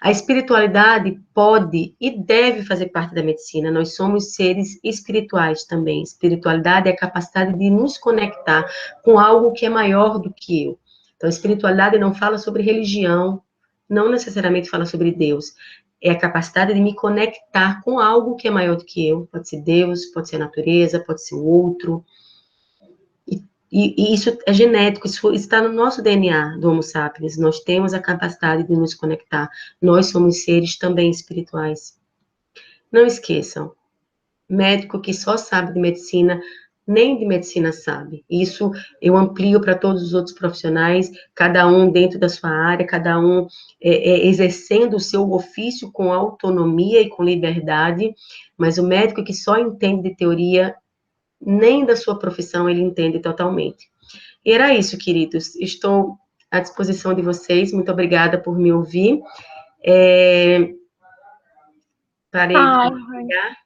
A espiritualidade pode e deve fazer parte da medicina. Nós somos seres espirituais também. Espiritualidade é a capacidade de nos conectar com algo que é maior do que eu. Então, a espiritualidade não fala sobre religião, não necessariamente fala sobre Deus. É a capacidade de me conectar com algo que é maior do que eu. Pode ser Deus, pode ser a natureza, pode ser o outro. E isso é genético, isso está no nosso DNA do Homo sapiens. Nós temos a capacidade de nos conectar. Nós somos seres também espirituais. Não esqueçam, médico que só sabe de medicina, nem de medicina sabe. Isso eu amplio para todos os outros profissionais, cada um dentro da sua área, cada um exercendo o seu ofício com autonomia e com liberdade, mas o médico que só entende de teoria, nem da sua profissão ele entende totalmente. E era isso, queridos. Estou à disposição de vocês. Muito obrigada por me ouvir. Parei de Ai, compartilhar.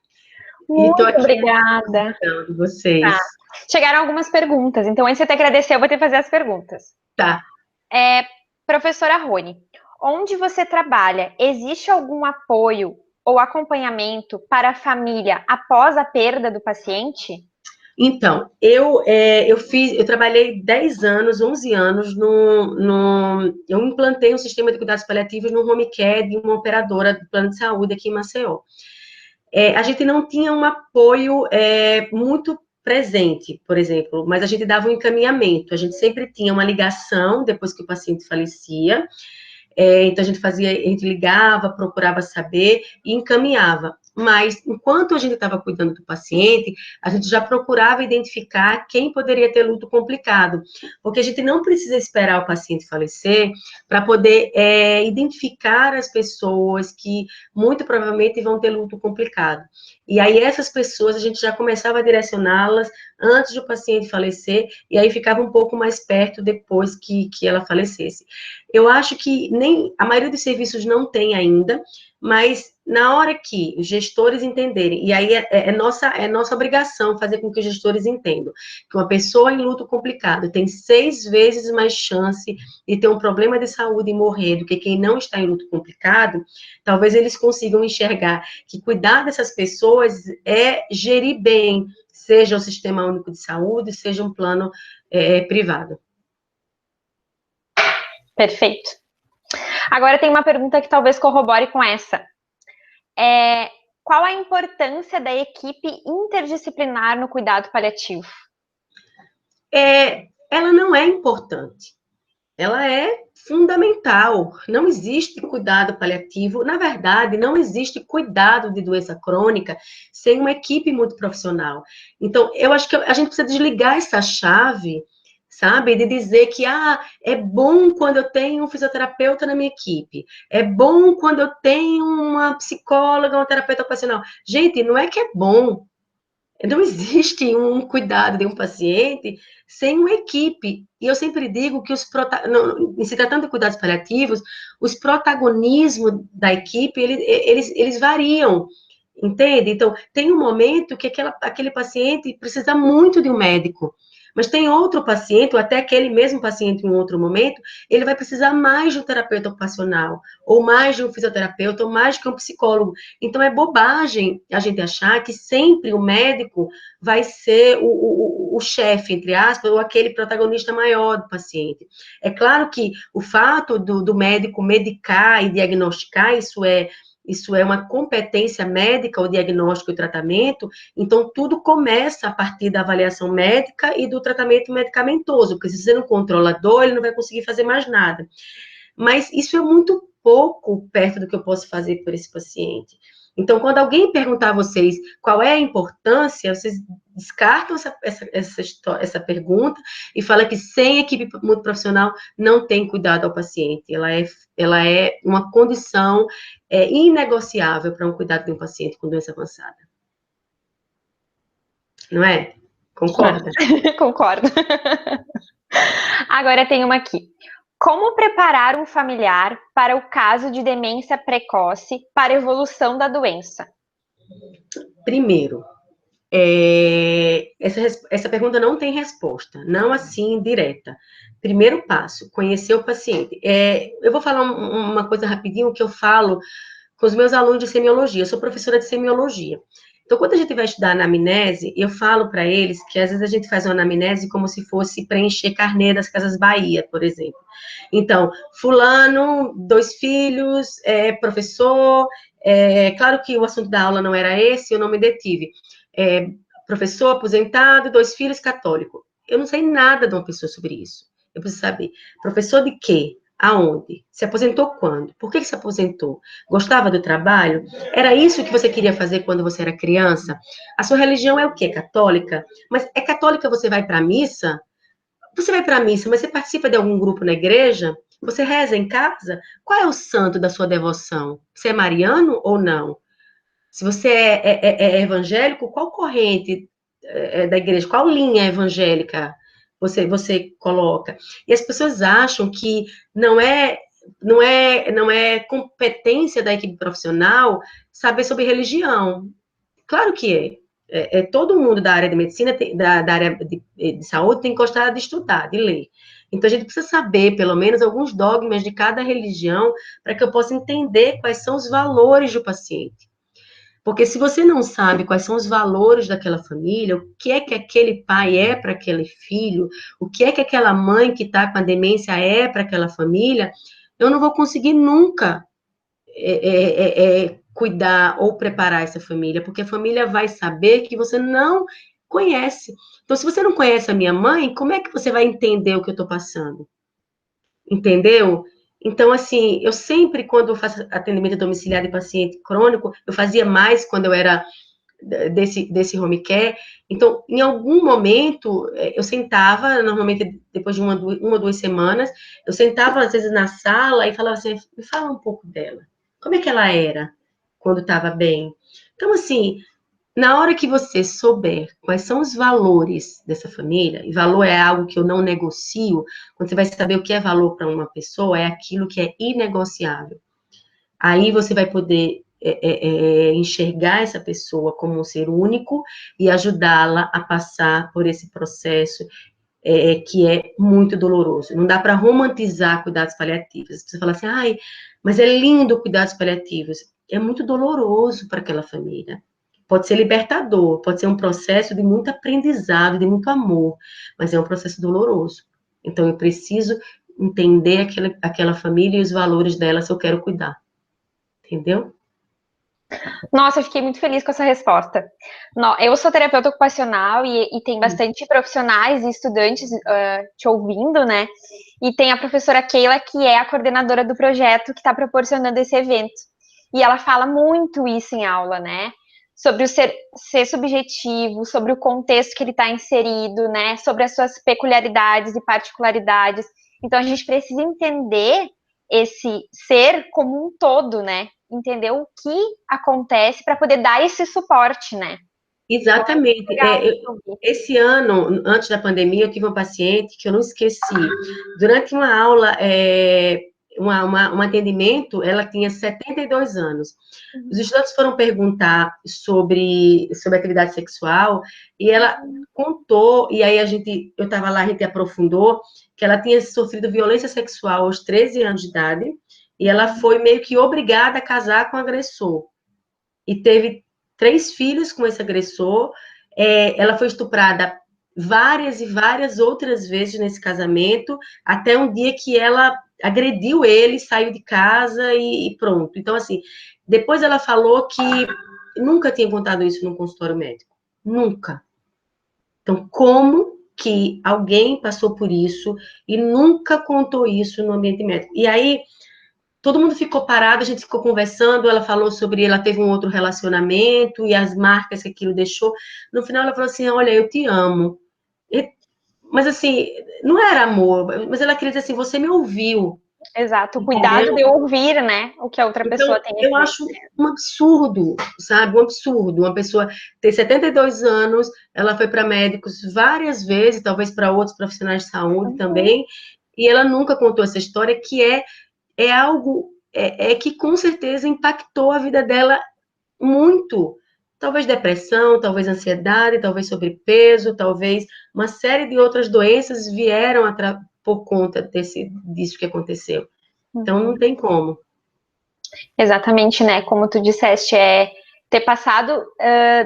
E estou Muito aqui obrigada. escutando vocês. Tá. Chegaram algumas perguntas, então antes de eu te agradecer, eu vou te fazer as perguntas. Tá. Professora Rony, onde você trabalha, existe algum apoio ou acompanhamento para a família após a perda do paciente? Então, eu trabalhei 10 anos, 11 anos eu implantei um sistema de cuidados paliativos no home care de uma operadora do plano de saúde aqui em Maceió. A gente não tinha um apoio muito presente, por exemplo, mas a gente dava um encaminhamento, a gente sempre tinha uma ligação depois que o paciente falecia, então a gente ligava, procurava saber e encaminhava. Mas enquanto a gente estava cuidando do paciente, a gente já procurava identificar quem poderia ter luto complicado, porque a gente não precisa esperar o paciente falecer para poder identificar as pessoas que muito provavelmente vão ter luto complicado. E aí essas pessoas a gente já começava a direcioná-las antes do paciente falecer, e aí ficava um pouco mais perto depois que ela falecesse. Eu acho que nem a maioria dos serviços não tem ainda, mas na hora que os gestores entenderem, e aí é nossa obrigação fazer com que os gestores entendam que uma pessoa em luto complicado tem 6 vezes mais chance de ter um problema de saúde e morrer do que quem não está em luto complicado, talvez eles consigam enxergar que cuidar dessas pessoas é gerir bem, seja o Sistema Único de Saúde, seja um plano privado. Perfeito. Agora tem uma pergunta que talvez corrobore com essa. Qual a importância da equipe interdisciplinar no cuidado paliativo? Ela não é importante. Ela é fundamental. Não existe cuidado paliativo. Na verdade, não existe cuidado de doença crônica sem uma equipe muito profissional. Então, eu acho que a gente precisa desligar essa chave, sabe? De dizer que, é bom quando eu tenho um fisioterapeuta na minha equipe. É bom quando eu tenho uma psicóloga, uma terapeuta ocupacional. Gente, não é que é bom. Não existe um cuidado de um paciente sem uma equipe. E eu sempre digo que em se tratando de cuidados paliativos, os protagonismos da equipe, eles variam, entende? Então, tem um momento que aquele paciente precisa muito de um médico, mas tem outro paciente, ou até aquele mesmo paciente em um outro momento, ele vai precisar mais de um terapeuta ocupacional, ou mais de um fisioterapeuta, ou mais de um psicólogo. Então, é bobagem a gente achar que sempre o médico vai ser o chefe, entre aspas, ou aquele protagonista maior do paciente. É claro que o fato do médico medicar e diagnosticar, isso é uma competência médica, o diagnóstico e o tratamento, então tudo começa a partir da avaliação médica e do tratamento medicamentoso, porque se você não controla a dor, ele não vai conseguir fazer mais nada. Mas isso é muito pouco perto do que eu posso fazer por esse paciente. Então, quando alguém perguntar a vocês qual é a importância, vocês descartam essa pergunta e falam que sem equipe muito profissional não tem cuidado ao paciente. Ela é uma condição inegociável para um cuidado de um paciente com doença avançada. Não é? Concorda? Concordo. Agora tem uma aqui. Como preparar um familiar para o caso de demência precoce para a evolução da doença? Primeiro, essa pergunta não tem resposta, não assim direta. Primeiro passo, conhecer o paciente. Eu vou falar uma coisa rapidinho que eu falo com os meus alunos de semiologia. Eu sou professora de semiologia. Então, quando a gente vai estudar anamnese, eu falo para eles que às vezes a gente faz uma anamnese como se fosse preencher carnê das Casas Bahia, por exemplo. Então, fulano, 2 filhos, professor, claro que o assunto da aula não era esse, eu não me detive. Professor aposentado, 2 filhos, católico. Eu não sei nada de uma pessoa sobre isso. Eu preciso saber, professor de quê? Aonde? Se aposentou quando? Por que se aposentou? Gostava do trabalho? Era isso que você queria fazer quando você era criança? A sua religião é o quê? Católica? Mas é católica, você vai para a missa? Você vai para a missa, mas você participa de algum grupo na igreja? Você reza em casa? Qual é o santo da sua devoção? Você é mariano ou não? Se você é evangélico, qual corrente da igreja, qual linha evangélica você coloca? E as pessoas acham que não é competência da equipe profissional saber sobre religião. Claro que é. Todo mundo da área de medicina, da área de saúde, tem que gostar de estudar, de ler. Então, a gente precisa saber, pelo menos, alguns dogmas de cada religião, para que eu possa entender quais são os valores do paciente. Porque se você não sabe quais são os valores daquela família, o que é que aquele pai é para aquele filho, o que é que aquela mãe que está com a demência é para aquela família, eu não vou conseguir nunca cuidar ou preparar essa família, porque a família vai saber que você não conhece. Então, se você não conhece a minha mãe, como é que você vai entender o que eu estou passando? Entendeu? Então, assim, eu sempre, quando eu faço atendimento domiciliar de paciente crônico, eu fazia mais quando eu era desse home care. Então, em algum momento, eu sentava, normalmente depois de uma ou duas semanas, eu sentava às vezes na sala e falava assim, me fala um pouco dela. Como é que ela era quando estava bem? Então, assim, na hora que você souber quais são os valores dessa família, e valor é algo que eu não negocio, quando você vai saber o que é valor para uma pessoa, é aquilo que é inegociável. Aí você vai poder enxergar essa pessoa como um ser único e ajudá-la a passar por esse processo que é muito doloroso. Não dá para romantizar cuidados paliativos. Você fala assim, ai, mas é lindo cuidados paliativos. É muito doloroso para aquela família. Pode ser libertador, pode ser um processo de muito aprendizado, de muito amor, mas é um processo doloroso. Então, eu preciso entender aquela família e os valores dela se eu quero cuidar. Entendeu? Nossa, eu fiquei muito feliz com essa resposta. Eu sou terapeuta ocupacional e tem bastante profissionais e estudantes te ouvindo, né? E tem a professora Keila, que é a coordenadora do projeto que está proporcionando esse evento. E ela fala muito isso em aula, né? Sobre o ser subjetivo, sobre o contexto que ele está inserido, né? Sobre as suas peculiaridades e particularidades. Então, a gente precisa entender esse ser como um todo, né? Entender o que acontece para poder dar esse suporte, né? Exatamente. Esse ano, antes da pandemia, eu tive uma paciente que eu não esqueci. Durante uma aula, um atendimento, ela tinha 72 anos. Os estudantes foram perguntar sobre atividade sexual e ela contou, e aí eu estava lá, a gente aprofundou, que ela tinha sofrido violência sexual aos 13 anos de idade e ela foi meio que obrigada a casar com o agressor. E teve 3 filhos com esse agressor. Ela foi estuprada várias e várias outras vezes nesse casamento, até um dia que ela agrediu ele, saiu de casa e pronto. Então, assim, depois ela falou que nunca tinha contado isso no consultório médico. Nunca. Então, como que alguém passou por isso e nunca contou isso no ambiente médico? E aí, todo mundo ficou parado, a gente ficou conversando, ela falou sobre, ela teve um outro relacionamento e as marcas que aquilo deixou. No final ela falou assim, olha, eu te amo. Mas assim, não era amor, mas ela queria dizer assim, você me ouviu. Exato, o cuidado Entendeu? de ouvir, né, o que a outra Então, pessoa tem a eu dizer. acho um absurdo, sabe? Um absurdo. Uma pessoa ter 72 anos, ela foi para médicos várias vezes, talvez para outros profissionais de saúde também, e ela nunca contou essa história, que é algo que com certeza impactou a vida dela muito. Talvez depressão, talvez ansiedade, talvez sobrepeso, talvez uma série de outras doenças vieram por conta disso que aconteceu. Então, não tem como. Exatamente, né? Como tu disseste, é ter passado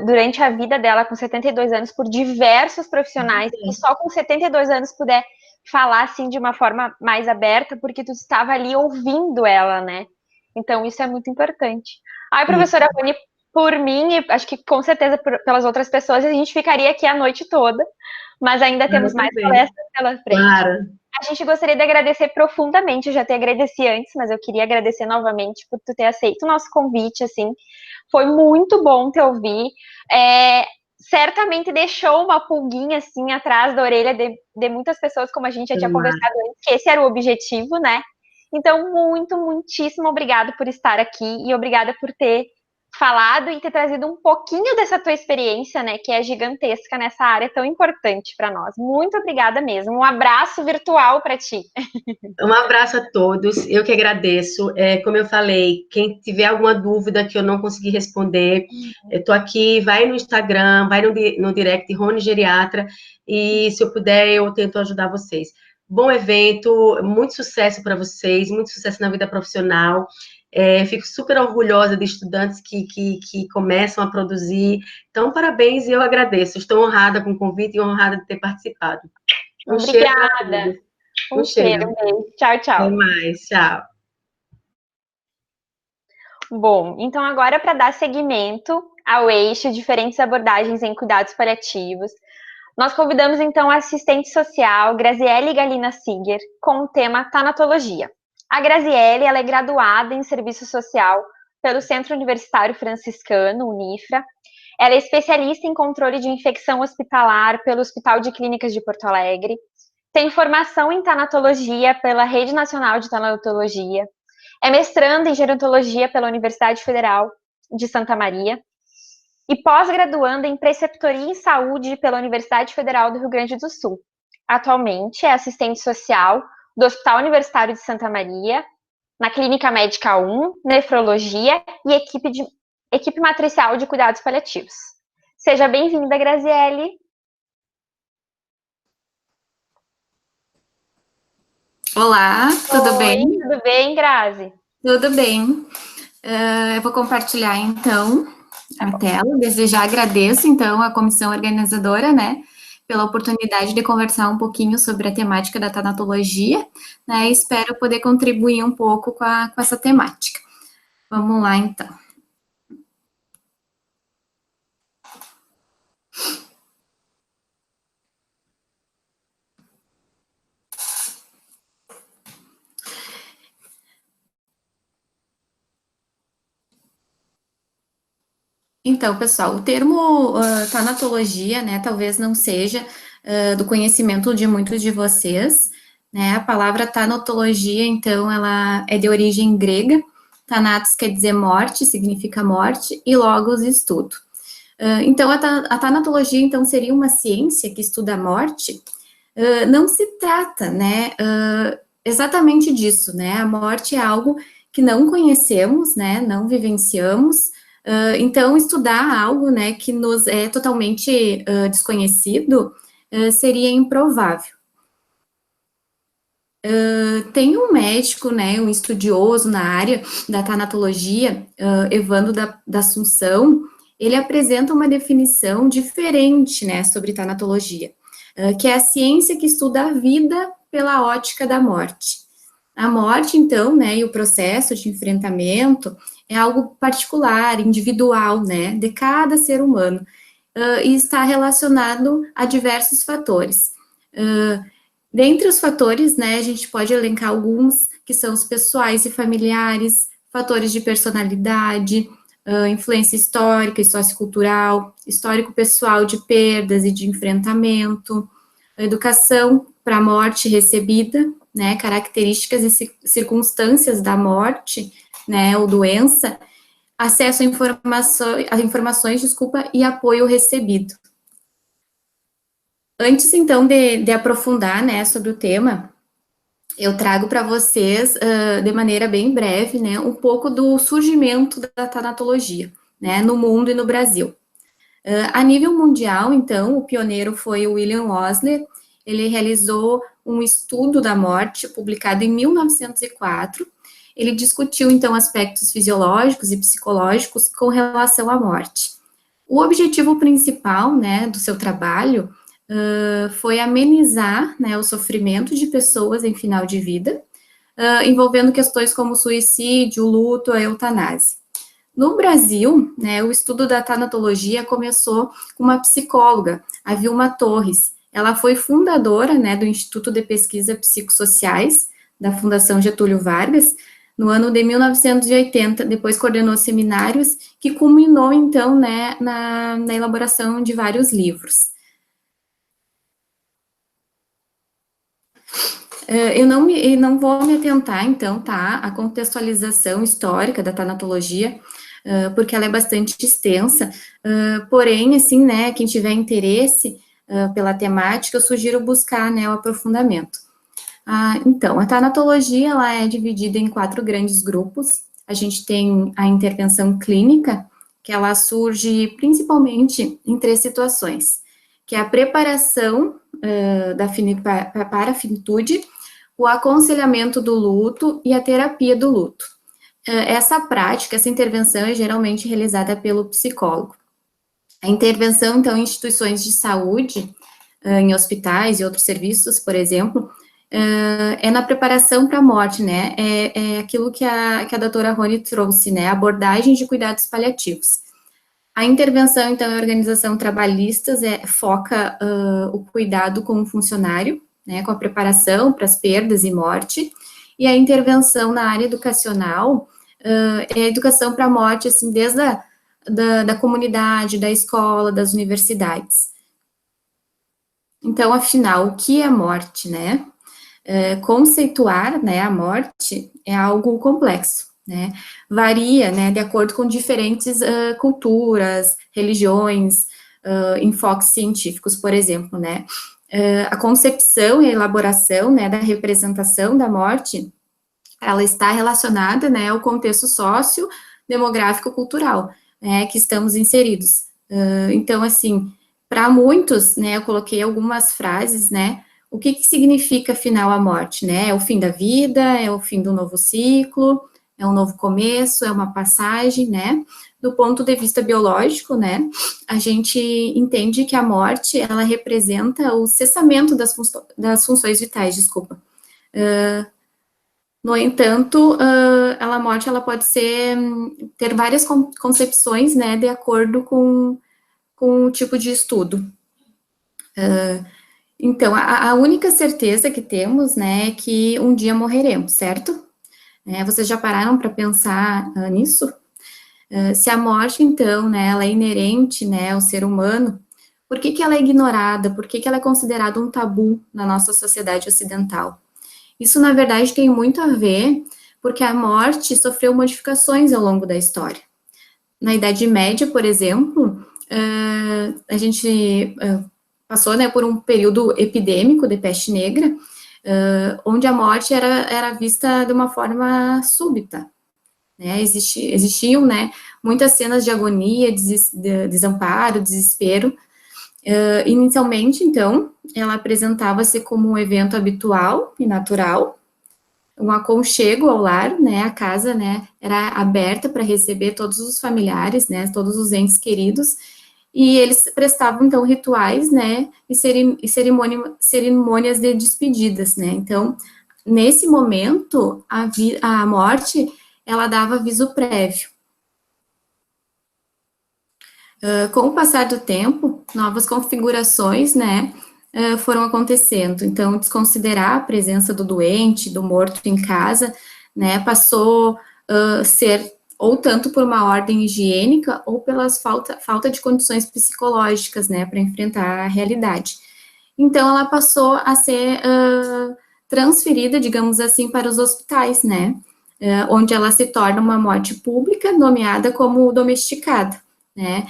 durante a vida dela com 72 anos por diversos profissionais e só com 72 anos puder falar assim de uma forma mais aberta, porque tu estava ali ouvindo ela, né? Então isso é muito importante. Ai, professora Rony, por mim, e acho que com certeza pelas outras pessoas, a gente ficaria aqui a noite toda, mas ainda temos mais palestras pela frente. Claro. A gente gostaria de agradecer profundamente, eu já te agradeci antes, mas eu queria agradecer novamente por tu ter aceito o nosso convite, assim, foi muito bom te ouvir, certamente deixou uma pulguinha, assim, atrás da orelha de muitas pessoas, como a gente já tinha conversado antes, que esse era o objetivo, né? Então, muitíssimo obrigado por estar aqui e obrigada por ter falado e ter trazido um pouquinho dessa tua experiência, né, que é gigantesca nessa área tão importante para nós. Muito obrigada mesmo. Um abraço virtual para ti. Um abraço a todos, eu que agradeço. Como eu falei, quem tiver alguma dúvida que eu não consegui responder, eu estou aqui, vai no Instagram, vai no direct Rony Geriatra, e se eu puder, eu tento ajudar vocês. Bom evento, muito sucesso para vocês, muito sucesso na vida profissional. Fico super orgulhosa de estudantes que começam a produzir. Então, parabéns e eu agradeço. Estou honrada com o convite e honrada de ter participado. Um cheiro para Obrigada. todos. Um Um cheiro, cheiro. um beijo. Tchau, Até tchau. mais. Tchau. Bom, então agora para dar seguimento ao eixo diferentes abordagens em cuidados paliativos, nós convidamos então a assistente social Graziele Galina Siger com o tema tanatologia. A Graziele, ela é graduada em serviço social pelo Centro Universitário Franciscano, Unifra. Ela é especialista em controle de infecção hospitalar pelo Hospital de Clínicas de Porto Alegre. Tem formação em tanatologia pela Rede Nacional de Tanatologia. É mestranda em gerontologia pela Universidade Federal de Santa Maria e pós-graduanda em preceptoria em saúde pela Universidade Federal do Rio Grande do Sul. Atualmente é assistente social do Hospital Universitário de Santa Maria, na Clínica Médica 1, Nefrologia e equipe matricial de cuidados paliativos. Seja bem-vinda, Graziele. Olá, tudo Oi, bem? tudo bem, Grazi? Tudo bem. Eu vou compartilhar, então, a tela. Desde já agradeço, então, a comissão organizadora, né, pela oportunidade de conversar um pouquinho sobre a temática da tanatologia, né, e espero poder contribuir um pouco com essa temática. Vamos lá, então. Então, pessoal, o termo tanatologia, né, talvez não seja do conhecimento de muitos de vocês, né, a palavra tanatologia, então, ela é de origem grega, thanatos quer dizer morte, significa morte, e logos, estudo. Então, a tanatologia, então, seria uma ciência que estuda a morte? Não se trata, né, exatamente disso, né, a morte é algo que não conhecemos, né, não vivenciamos. Então, estudar algo, né, que nos é totalmente desconhecido seria improvável. Tem um médico, né, um estudioso na área da tanatologia, Evandro da Assunção, ele apresenta uma definição diferente, né, sobre tanatologia, que é a ciência que estuda a vida pela ótica da morte. A morte, então, né, e o processo de enfrentamento é algo particular, individual, né, de cada ser humano, e está relacionado a diversos fatores. Dentre os fatores, né, a gente pode elencar alguns, que são os pessoais e familiares, fatores de personalidade, influência histórica e sociocultural, histórico pessoal de perdas e de enfrentamento, educação para a morte recebida, né, características e circunstâncias da morte, né, ou doença, acesso a informações, desculpa, e apoio recebido. Antes, então, de aprofundar, né, sobre o tema, eu trago para vocês, de maneira bem breve, né, um pouco do surgimento da tanatologia, né, no mundo e no Brasil. A nível mundial, então, o pioneiro foi o William Osler. Ele realizou um estudo da morte, publicado em 1904. Ele discutiu, então, aspectos fisiológicos e psicológicos com relação à morte. O objetivo principal, né, do seu trabalho foi amenizar, né, o sofrimento de pessoas em final de vida, envolvendo questões como suicídio, luto, a eutanásia. No Brasil, né, o estudo da tanatologia começou com uma psicóloga, a Vilma Torres. Ela foi fundadora, né, do Instituto de Pesquisa Psicossociais, da Fundação Getúlio Vargas, no ano de 1980, depois coordenou seminários, que culminou, então, né, na elaboração de vários livros. Eu não vou me atentar, então, tá, à contextualização histórica da tanatologia, porque ela é bastante extensa, porém, assim, né, quem tiver interesse pela temática, eu sugiro buscar, né, o aprofundamento. Então, a tanatologia, ela é dividida em 4 grandes grupos. A gente tem a intervenção clínica, que ela surge principalmente em 3 situações, que é a preparação para a finitude, o aconselhamento do luto e a terapia do luto. Essa prática, essa intervenção é geralmente realizada pelo psicólogo. A intervenção, então, em instituições de saúde, em hospitais e outros serviços, por exemplo, é na preparação para a morte, né? É aquilo que a doutora Rony trouxe, né? Abordagem de cuidados paliativos. A intervenção, então, em organização trabalhistas foca o cuidado com o funcionário, né? Com a preparação para as perdas e morte. E a intervenção na área educacional é a educação para a morte, assim, desde da comunidade, da escola, das universidades. Então, afinal, o que é morte, né? Conceituar, né, a morte é algo complexo, né? Varia, né, de acordo com diferentes culturas, religiões, enfoques científicos, por exemplo, né? A concepção e a elaboração, né, da representação da morte, ela está relacionada, né, ao contexto sócio-demográfico-cultural, né, que estamos inseridos. Então, assim, para muitos, né, eu coloquei algumas frases, né, o que significa, afinal, a morte, né? É o fim da vida, é o fim do novo ciclo, é um novo começo, é uma passagem, né? Do ponto de vista biológico, né, a gente entende que a morte, ela representa o cessamento das funções vitais, desculpa. No entanto, a morte, ela pode ter várias concepções, né, de acordo com o tipo de estudo. Então, a única certeza que temos, né, é que um dia morreremos, certo? Vocês já pararam para pensar nisso? Se a morte, então, né, ela é inerente, né, ao ser humano, por que ela é ignorada? Por que ela é considerada um tabu na nossa sociedade ocidental? Isso, na verdade, tem muito a ver porque a morte sofreu modificações ao longo da história. Na Idade Média, por exemplo, a gente passou, né, por um período epidêmico de peste negra, onde a morte era vista de uma forma súbita, né? Existiam, né, muitas cenas de agonia, desamparo, desespero. Inicialmente, então, ela apresentava-se como um evento habitual e natural, um aconchego ao lar, né? A casa, né, era aberta para receber todos os familiares, né, todos os entes queridos. E eles prestavam, então, rituais, né, e cerimônias de despedidas, né. Então, nesse momento, a morte, ela dava aviso prévio. Com o passar do tempo, novas configurações, né, foram acontecendo. Então, desconsiderar a presença do doente, do morto em casa, né, passou a ser ou tanto por uma ordem higiênica, ou pela falta de condições psicológicas, né, para enfrentar a realidade. Então, ela passou a ser transferida, digamos assim, para os hospitais, né, onde ela se torna uma morte pública, nomeada como domesticada, né.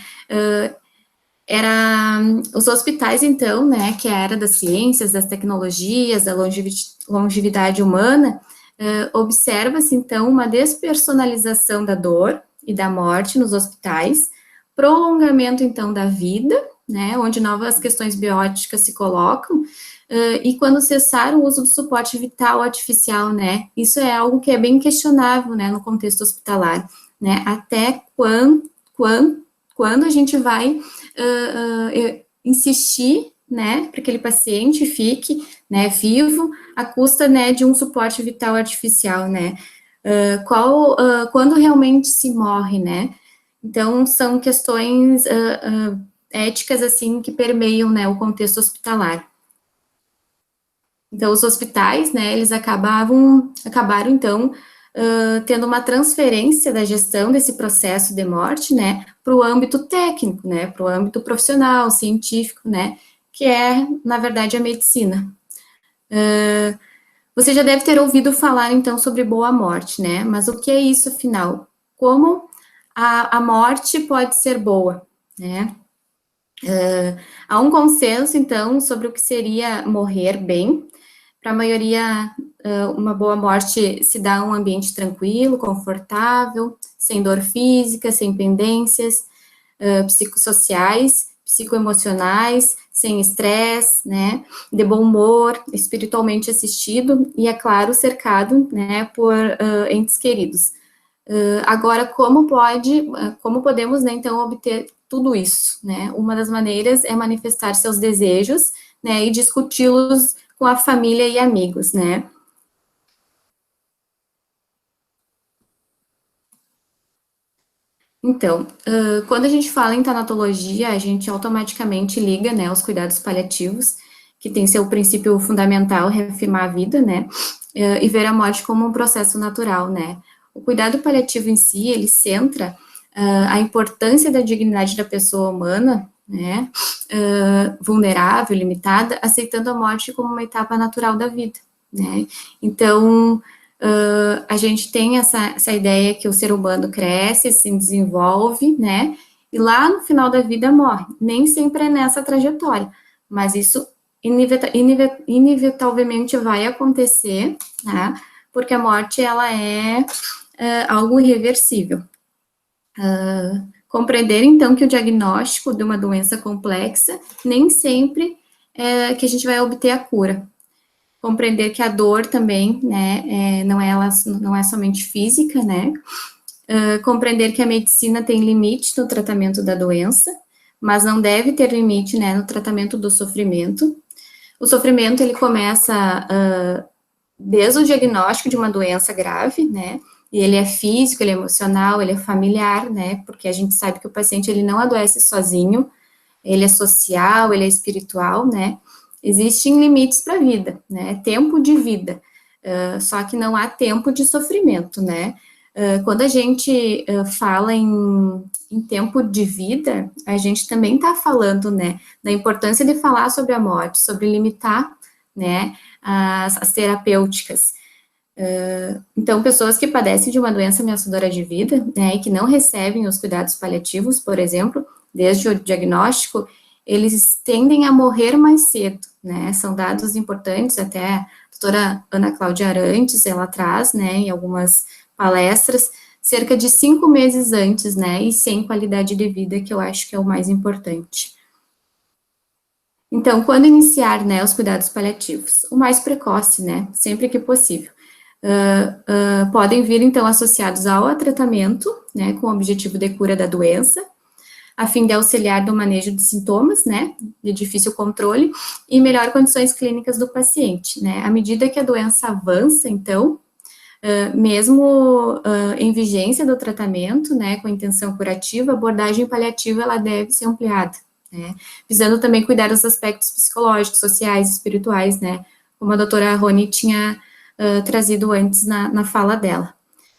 Os hospitais, então, né, que é a era das ciências, das tecnologias, da longevidade humana, observa-se, então, uma despersonalização da dor e da morte nos hospitais, prolongamento, então, da vida, né, onde novas questões bióticas se colocam, e quando cessar o uso do suporte vital artificial, né, isso é algo que é bem questionável, né, no contexto hospitalar, né, até quando a gente vai insistir, né, para que aquele paciente fique, né, vivo, à custa, né, de um suporte vital artificial, né, quando realmente se morre, né, então são questões éticas, assim, que permeiam, né, o contexto hospitalar. Então, os hospitais, né, eles acabaram, então, tendo uma transferência da gestão desse processo de morte, né, para o âmbito técnico, né, para o âmbito profissional, científico, né, que é, na verdade, a medicina. Você já deve ter ouvido falar, então, sobre boa morte, né, mas o que é isso, afinal? Como a morte pode ser boa, né? Há um consenso, então, sobre o que seria morrer bem. Para a maioria, uma boa morte se dá em um ambiente tranquilo, confortável, sem dor física, sem pendências psicossociais, psicoemocionais, sem estresse, né, de bom humor, espiritualmente assistido e, é claro, cercado, né, por entes queridos. Agora, como podemos, né, então, obter tudo isso, né? Uma das maneiras é manifestar seus desejos, né, e discuti-los com a família e amigos, né? Então, quando a gente fala em tanatologia, a gente automaticamente liga, né, os cuidados paliativos, que tem seu princípio fundamental, reafirmar a vida, né, e ver a morte como um processo natural, né. O cuidado paliativo em si, ele centra a importância da dignidade da pessoa humana, né, vulnerável, limitada, aceitando a morte como uma etapa natural da vida, né. Então, a gente tem essa ideia que o ser humano cresce, se desenvolve, né, e lá no final da vida morre. Nem sempre é nessa trajetória, mas isso inevitavelmente vai acontecer, né, porque a morte, ela é algo irreversível. Compreender, então, que o diagnóstico de uma doença complexa nem sempre é que a gente vai obter a cura. Compreender que a dor também, né, não é somente física, né, compreender que a medicina tem limite no tratamento da doença, mas não deve ter limite, né, no tratamento do sofrimento. O sofrimento, ele começa desde o diagnóstico de uma doença grave, né, e ele é físico, ele é emocional, ele é familiar, né, porque a gente sabe que o paciente, ele não adoece sozinho, ele é social, ele é espiritual, né, existem limites para a vida, né, tempo de vida, só que não há tempo de sofrimento, né. Quando a gente fala em tempo de vida, a gente também está falando, né, da importância de falar sobre a morte, sobre limitar, né, as terapêuticas. Então, pessoas que padecem de uma doença ameaçadora de vida, né, e que não recebem os cuidados paliativos, por exemplo, desde o diagnóstico, eles tendem a morrer mais cedo, né, são dados importantes, até a doutora Ana Cláudia Arantes, ela traz, né, em algumas palestras, cerca de 5 meses antes, né, e sem qualidade de vida, que eu acho que é o mais importante. Então, quando iniciar, né, os cuidados paliativos? O mais precoce, né, sempre que possível. Podem vir, então, associados ao tratamento, né, com o objetivo de cura da doença, a fim de auxiliar no manejo de sintomas, né, de difícil controle, e melhor condições clínicas do paciente, né. À medida que a doença avança, então, mesmo em vigência do tratamento, né, com intenção curativa, a abordagem paliativa, ela deve ser ampliada, né, visando também cuidar dos aspectos psicológicos, sociais, espirituais, né, como a doutora Rony tinha trazido antes na fala dela.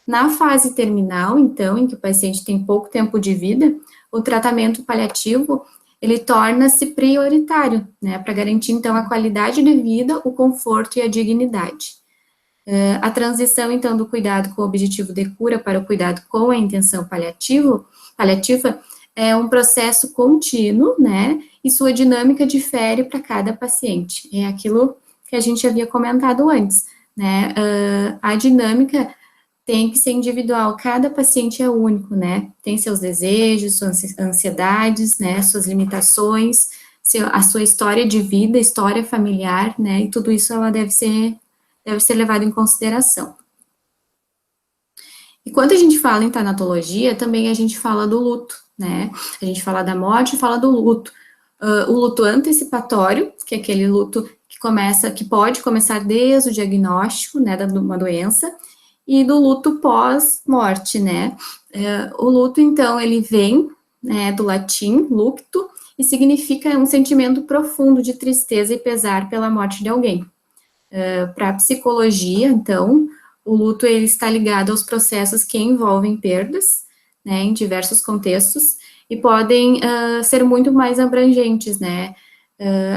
Na fase terminal, então, em que o paciente tem pouco tempo de vida, o tratamento paliativo, ele torna-se prioritário, né, para garantir, então, a qualidade de vida, o conforto e a dignidade. A transição, então, do cuidado com o objetivo de cura para o cuidado com a intenção paliativa é um processo contínuo, né, e sua dinâmica difere para cada paciente. É aquilo que a gente havia comentado antes, né, a dinâmica tem que ser individual, cada paciente é único, né, tem seus desejos, suas ansiedades, né, suas limitações, a sua história de vida, história familiar, né, e tudo isso ela deve ser levado em consideração. E quando a gente fala em tanatologia, também a gente fala do luto, né, a gente fala da morte e fala do luto. O luto antecipatório, que é aquele luto que pode começar desde o diagnóstico, né, de uma doença, e do luto pós-morte, né. O luto, então, ele vem, né, do latim, lucto, e significa um sentimento profundo de tristeza e pesar pela morte de alguém. Para a psicologia, então, o luto, ele está ligado aos processos que envolvem perdas, né, em diversos contextos, e podem ser muito mais abrangentes, né.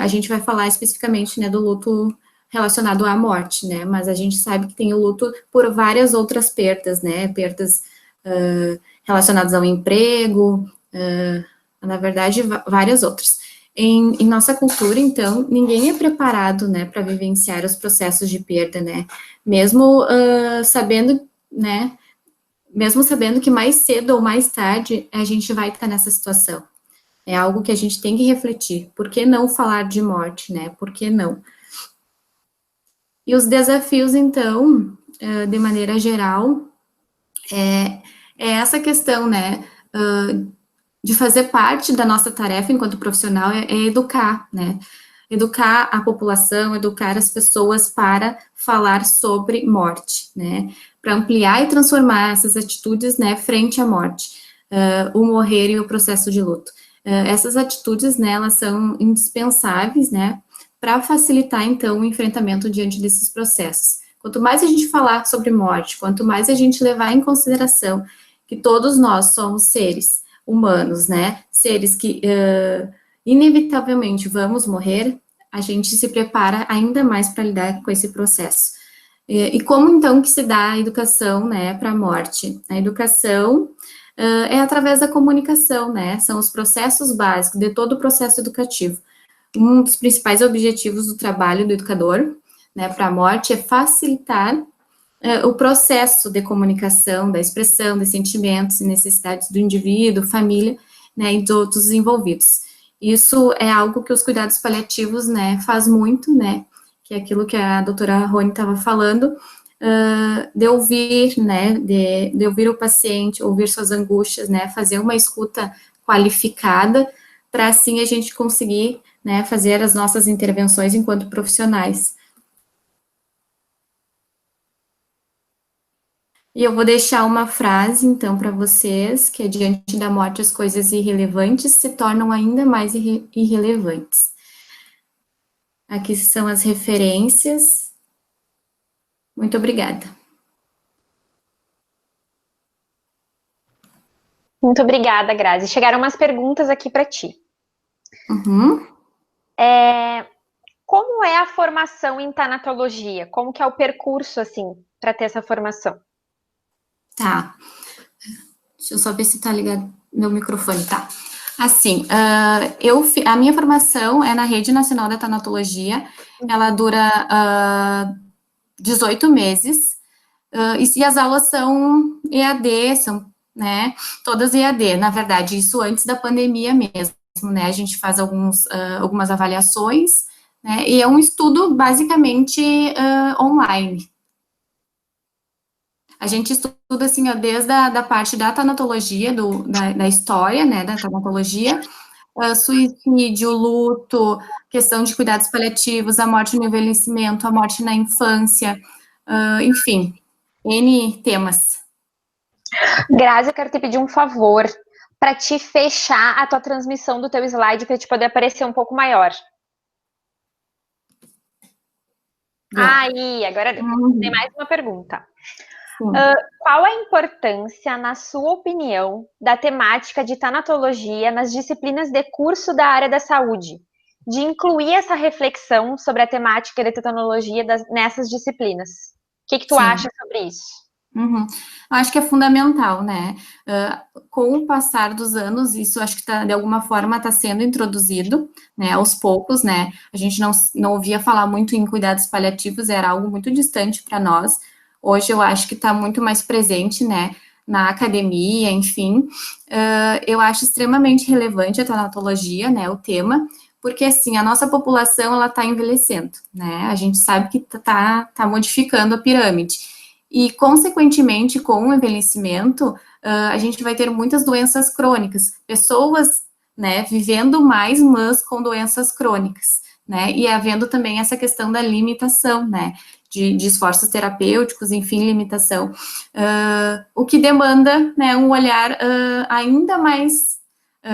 A gente vai falar especificamente, né, do luto relacionado à morte, né, mas a gente sabe que tem o luto por várias outras perdas, né, perdas relacionados ao emprego, na verdade, várias outras. Em nossa cultura, então, ninguém é preparado, né, para vivenciar os processos de perda, né, mesmo sabendo, né, mesmo sabendo que mais cedo ou mais tarde a gente vai estar nessa situação. É algo que a gente tem que refletir. Por que não falar de morte, né? Por que não? E os desafios, então, de maneira geral, é essa questão, né, de fazer parte da nossa tarefa enquanto profissional é educar, né? Educar a população, educar as pessoas para falar sobre morte, né? Para ampliar e transformar essas atitudes, né, frente à morte, o morrer e o processo de luto. Essas atitudes, né, elas são indispensáveis, né, para facilitar, então, o enfrentamento diante desses processos. Quanto mais a gente falar sobre morte, quanto mais a gente levar em consideração que todos nós somos seres humanos, né, seres que inevitavelmente vamos morrer, a gente se prepara ainda mais para lidar com esse processo. E como, então, que se dá a educação, né, para a morte? A educação é através da comunicação, né, são os processos básicos de todo o processo educativo. Um dos principais objetivos do trabalho do educador, né, para a morte é facilitar o processo de comunicação, da expressão de sentimentos e necessidades do indivíduo, família, né, e de outros envolvidos. Isso é algo que os cuidados paliativos, né, faz muito, né, que é aquilo que a doutora Rony estava falando, de ouvir, né, de ouvir o paciente, ouvir suas angústias, né, fazer uma escuta qualificada, para assim a gente conseguir, né, fazer as nossas intervenções enquanto profissionais. E eu vou deixar uma frase, então, para vocês, que é: diante da morte, as coisas irrelevantes se tornam ainda mais irrelevantes. Aqui são as referências. Muito obrigada. Muito obrigada, Grazi. Chegaram umas perguntas aqui para ti. Uhum. Como é a formação em tanatologia? Como que é o percurso, assim, para ter essa formação? Tá. Deixa eu só ver se tá ligado meu microfone, tá? Assim, a minha formação é na Rede Nacional da Tanatologia, ela dura 18 meses, e as aulas são EAD, são, né, todas EAD, na verdade, isso antes da pandemia mesmo, né, a gente faz algumas avaliações, né, e é um estudo basicamente online. A gente estuda, assim, ó, desde da parte da tanatologia, da história, né, da tanatologia, suicídio, luto, questão de cuidados paliativos, a morte no envelhecimento, a morte na infância, enfim, N temas. Grazi, eu quero te pedir um favor para te fechar a tua transmissão do teu slide para te poder aparecer um pouco maior. Aí, agora tem mais uma pergunta. Qual a importância, na sua opinião, da temática de tanatologia nas disciplinas de curso da área da saúde? De incluir essa reflexão sobre a temática de tanatologia nessas disciplinas? O que tu acha sobre isso? Acho que é fundamental, né? Com o passar dos anos, isso acho que de alguma forma está sendo introduzido, né? Aos poucos, né? A gente não ouvia falar muito em cuidados paliativos, era algo muito distante para nós. Hoje eu acho que está muito mais presente, né? Na academia, enfim. Eu acho extremamente relevante a tanatologia, né? O tema, porque assim, a nossa população, ela está envelhecendo, né? A gente sabe que tá modificando a pirâmide. E, consequentemente, com o envelhecimento, a gente vai ter muitas doenças crônicas, pessoas, né, vivendo mais, mas com doenças crônicas, né, e havendo também essa questão da limitação, né, de esforços terapêuticos, enfim, limitação, o que demanda, né, um olhar ainda mais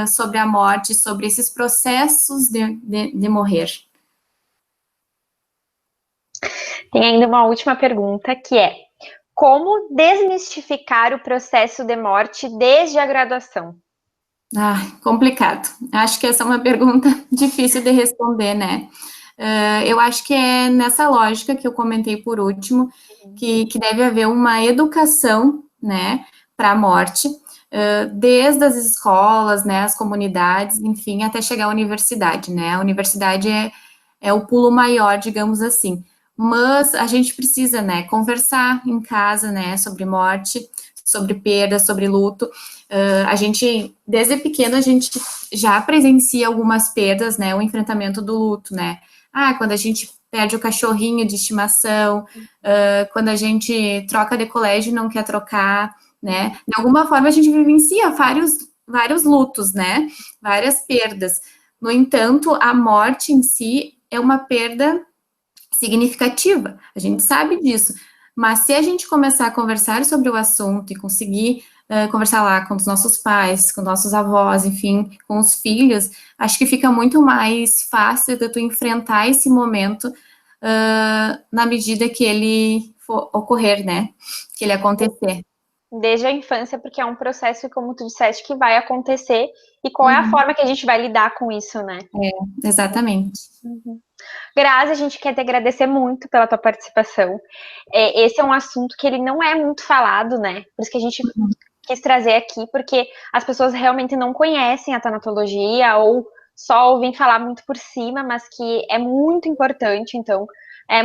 sobre a morte, sobre esses processos de morrer. Tem ainda uma última pergunta, que é: como desmistificar o processo de morte desde a graduação? Complicado. Acho que essa é uma pergunta difícil de responder, né? Eu acho que é nessa lógica que eu comentei por último, que deve haver uma educação, né, para a morte, desde as escolas, né, as comunidades, enfim, até chegar à universidade, né? A universidade é o pulo maior, digamos assim. Mas a gente precisa, né, conversar em casa, né, sobre morte, sobre perda, sobre luto. A gente, desde pequeno, a gente já presencia algumas perdas, né, o enfrentamento do luto, né? Quando a gente perde o cachorrinho de estimação, quando a gente troca de colégio e não quer trocar, né? De alguma forma a gente vivencia vários lutos, né? Várias perdas. No entanto, a morte em si é uma perda significativa, a gente sabe disso. Mas se a gente começar a conversar sobre o assunto e conseguir conversar lá com os nossos pais, com nossos avós, enfim, com os filhos, acho que fica muito mais fácil de tu enfrentar esse momento na medida que ele for ocorrer, né? Que ele acontecer. Desde a infância, porque é um processo, como tu disseste, que vai acontecer, e qual é a forma que a gente vai lidar com isso, né? Exatamente. Grazi, a gente quer te agradecer muito pela tua participação. Esse é um assunto que ele não é muito falado, né? Por isso que a gente quis trazer aqui, porque as pessoas realmente não conhecem a tanatologia ou só ouvem falar muito por cima, mas que é muito importante. Então,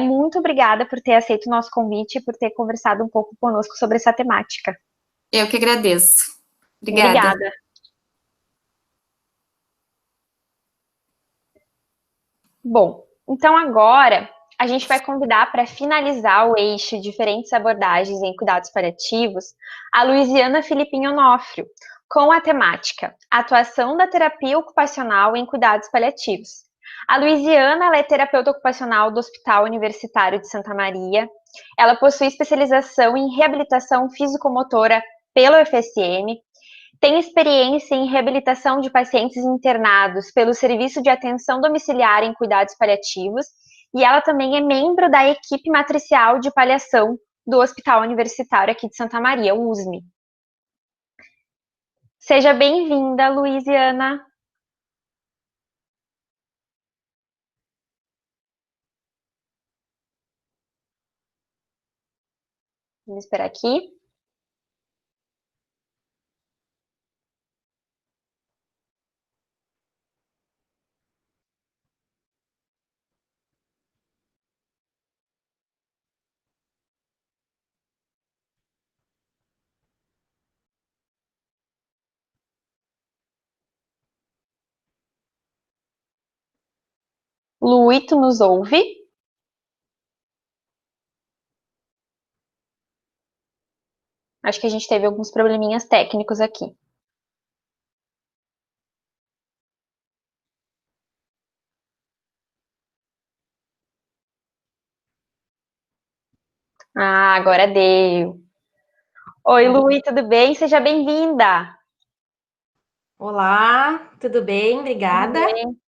muito obrigada por ter aceito o nosso convite e por ter conversado um pouco conosco sobre essa temática. Eu que agradeço. Obrigada. Bom, então agora a gente vai convidar para finalizar o eixo Diferentes Abordagens em Cuidados Paliativos a Luiziana Filipim Onofrio, com a temática Atuação da Terapia Ocupacional em Cuidados Paliativos. A Luiziana ela é terapeuta ocupacional do Hospital Universitário de Santa Maria. Ela possui especialização em reabilitação físico-motora pelo FSM, tem experiência em reabilitação de pacientes internados pelo Serviço de Atenção Domiciliar em Cuidados Paliativos, e ela também é membro da equipe matricial de paliação do Hospital Universitário aqui de Santa Maria, o USME. Seja bem-vinda, Luiziana. Vamos esperar aqui. Luí, tu nos ouve? Acho que a gente teve alguns probleminhas técnicos aqui. Agora deu. Oi, Luí, tudo bem? Seja bem-vinda. Olá, tudo bem? Obrigada. Tudo bem?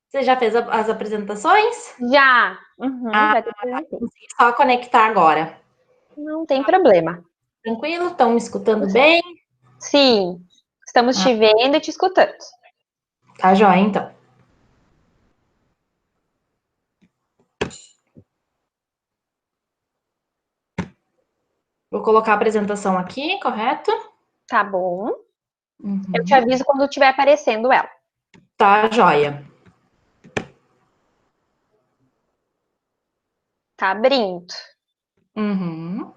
Você já fez as apresentações? Já. Já te apresentei. Consegui só conectar agora. Não tem problema. Tranquilo? Estão me escutando bem? Sim, estamos te vendo e te escutando. Tá joia, então. Vou colocar a apresentação aqui, correto? Tá bom. Eu te aviso quando estiver aparecendo ela. Tá joia. Tá abrindo. Uhum.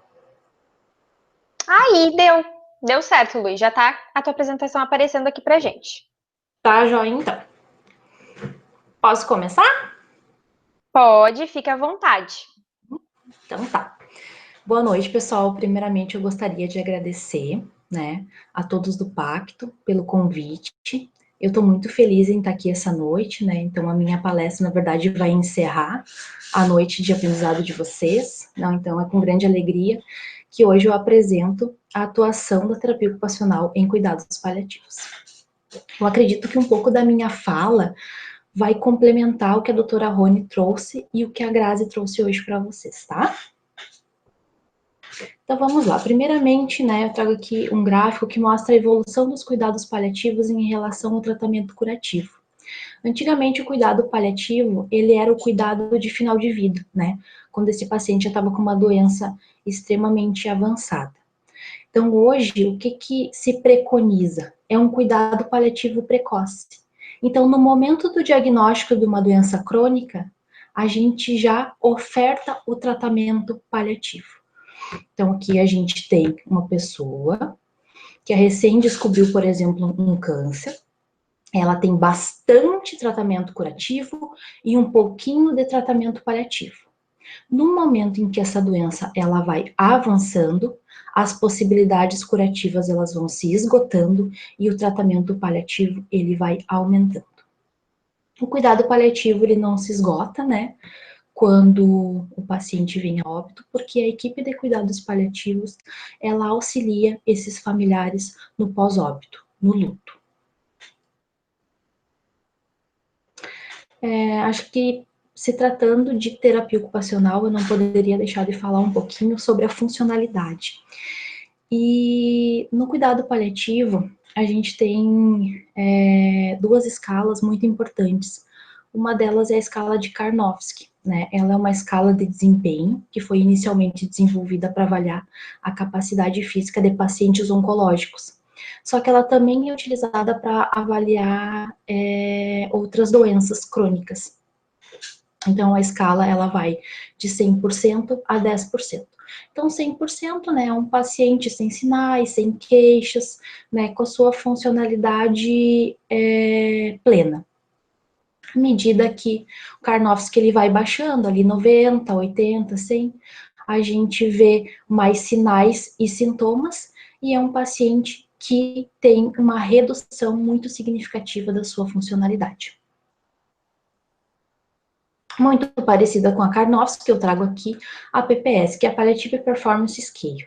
Aí, deu certo, Luiz. Já tá a tua apresentação aparecendo aqui pra gente. Tá joia, então. Posso começar? Pode, fica à vontade. Então tá. Boa noite, pessoal. Primeiramente, eu gostaria de agradecer, né, a todos do Pacto pelo convite. Eu estou muito feliz em estar aqui essa noite, né? Então, a minha palestra, na verdade, vai encerrar a noite de aprendizado de vocês. Não, então, é com grande alegria que hoje eu apresento a atuação da terapia ocupacional em cuidados paliativos. Eu acredito que um pouco da minha fala vai complementar o que a doutora Rony trouxe e o que a Grazi trouxe hoje para vocês, tá? Então vamos lá. Primeiramente, né, eu trago aqui um gráfico que mostra a evolução dos cuidados paliativos em relação ao tratamento curativo. Antigamente, o cuidado paliativo, ele era o cuidado de final de vida, né? Quando esse paciente já estava com uma doença extremamente avançada. Então, hoje, o que se preconiza? É um cuidado paliativo precoce. Então, no momento do diagnóstico de uma doença crônica, a gente já oferta o tratamento paliativo. Então, aqui a gente tem uma pessoa que recém descobriu, por exemplo, um câncer. Ela tem bastante tratamento curativo e um pouquinho de tratamento paliativo. No momento em que essa doença ela vai avançando, as possibilidades curativas elas vão se esgotando e o tratamento paliativo ele vai aumentando. O cuidado paliativo ele não se esgota, né? Quando o paciente vem a óbito, porque a equipe de cuidados paliativos ela auxilia esses familiares no pós-óbito, no luto. Acho que, se tratando de terapia ocupacional, eu não poderia deixar de falar um pouquinho sobre a funcionalidade. E no cuidado paliativo, a gente tem duas escalas muito importantes. Uma delas é a escala de Karnofsky, né? Ela é uma escala de desempenho que foi inicialmente desenvolvida para avaliar a capacidade física de pacientes oncológicos. Só que ela também é utilizada para avaliar outras doenças crônicas. Então, a escala, ela vai de 100% a 10%. Então, 100%, né, é um paciente sem sinais, sem queixas, né, com a sua funcionalidade plena. À medida que o Karnofsky ele vai baixando, ali 90, 80, 100, a gente vê mais sinais e sintomas, e é um paciente que tem uma redução muito significativa da sua funcionalidade. Muito parecida com a Karnofsky, que eu trago aqui, a PPS, que é a Palliative Performance Scale.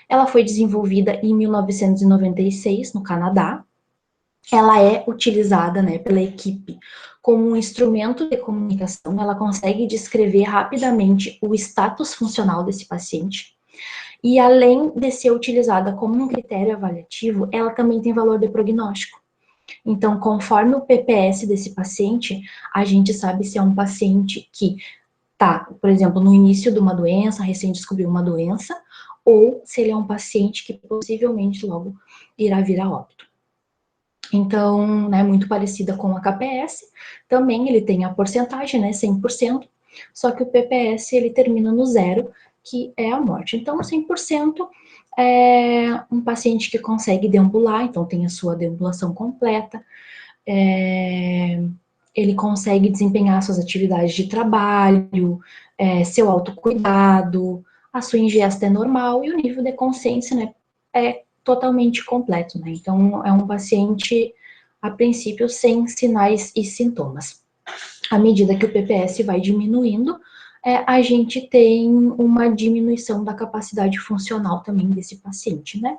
Ela foi desenvolvida em 1996, no Canadá. Ela é utilizada, né, pela equipe como um instrumento de comunicação. Ela consegue descrever rapidamente o status funcional desse paciente. E além de ser utilizada como um critério avaliativo, ela também tem valor de prognóstico. Então, conforme o PPS desse paciente, a gente sabe se é um paciente que está, por exemplo, no início de uma doença, recém descobriu uma doença, ou se ele é um paciente que possivelmente logo irá vir a óbito. Então, né, muito parecida com a KPS, também ele tem a porcentagem, né, 100%, só que o PPS ele termina no 0, que é a morte. Então, 100% é um paciente que consegue deambular, então tem a sua deambulação completa, ele consegue desempenhar suas atividades de trabalho, seu autocuidado, a sua ingesta é normal e o nível de consciência, né, é totalmente completo, né? Então, é um paciente, a princípio, sem sinais e sintomas. À medida que o PPS vai diminuindo, a gente tem uma diminuição da capacidade funcional também desse paciente, né?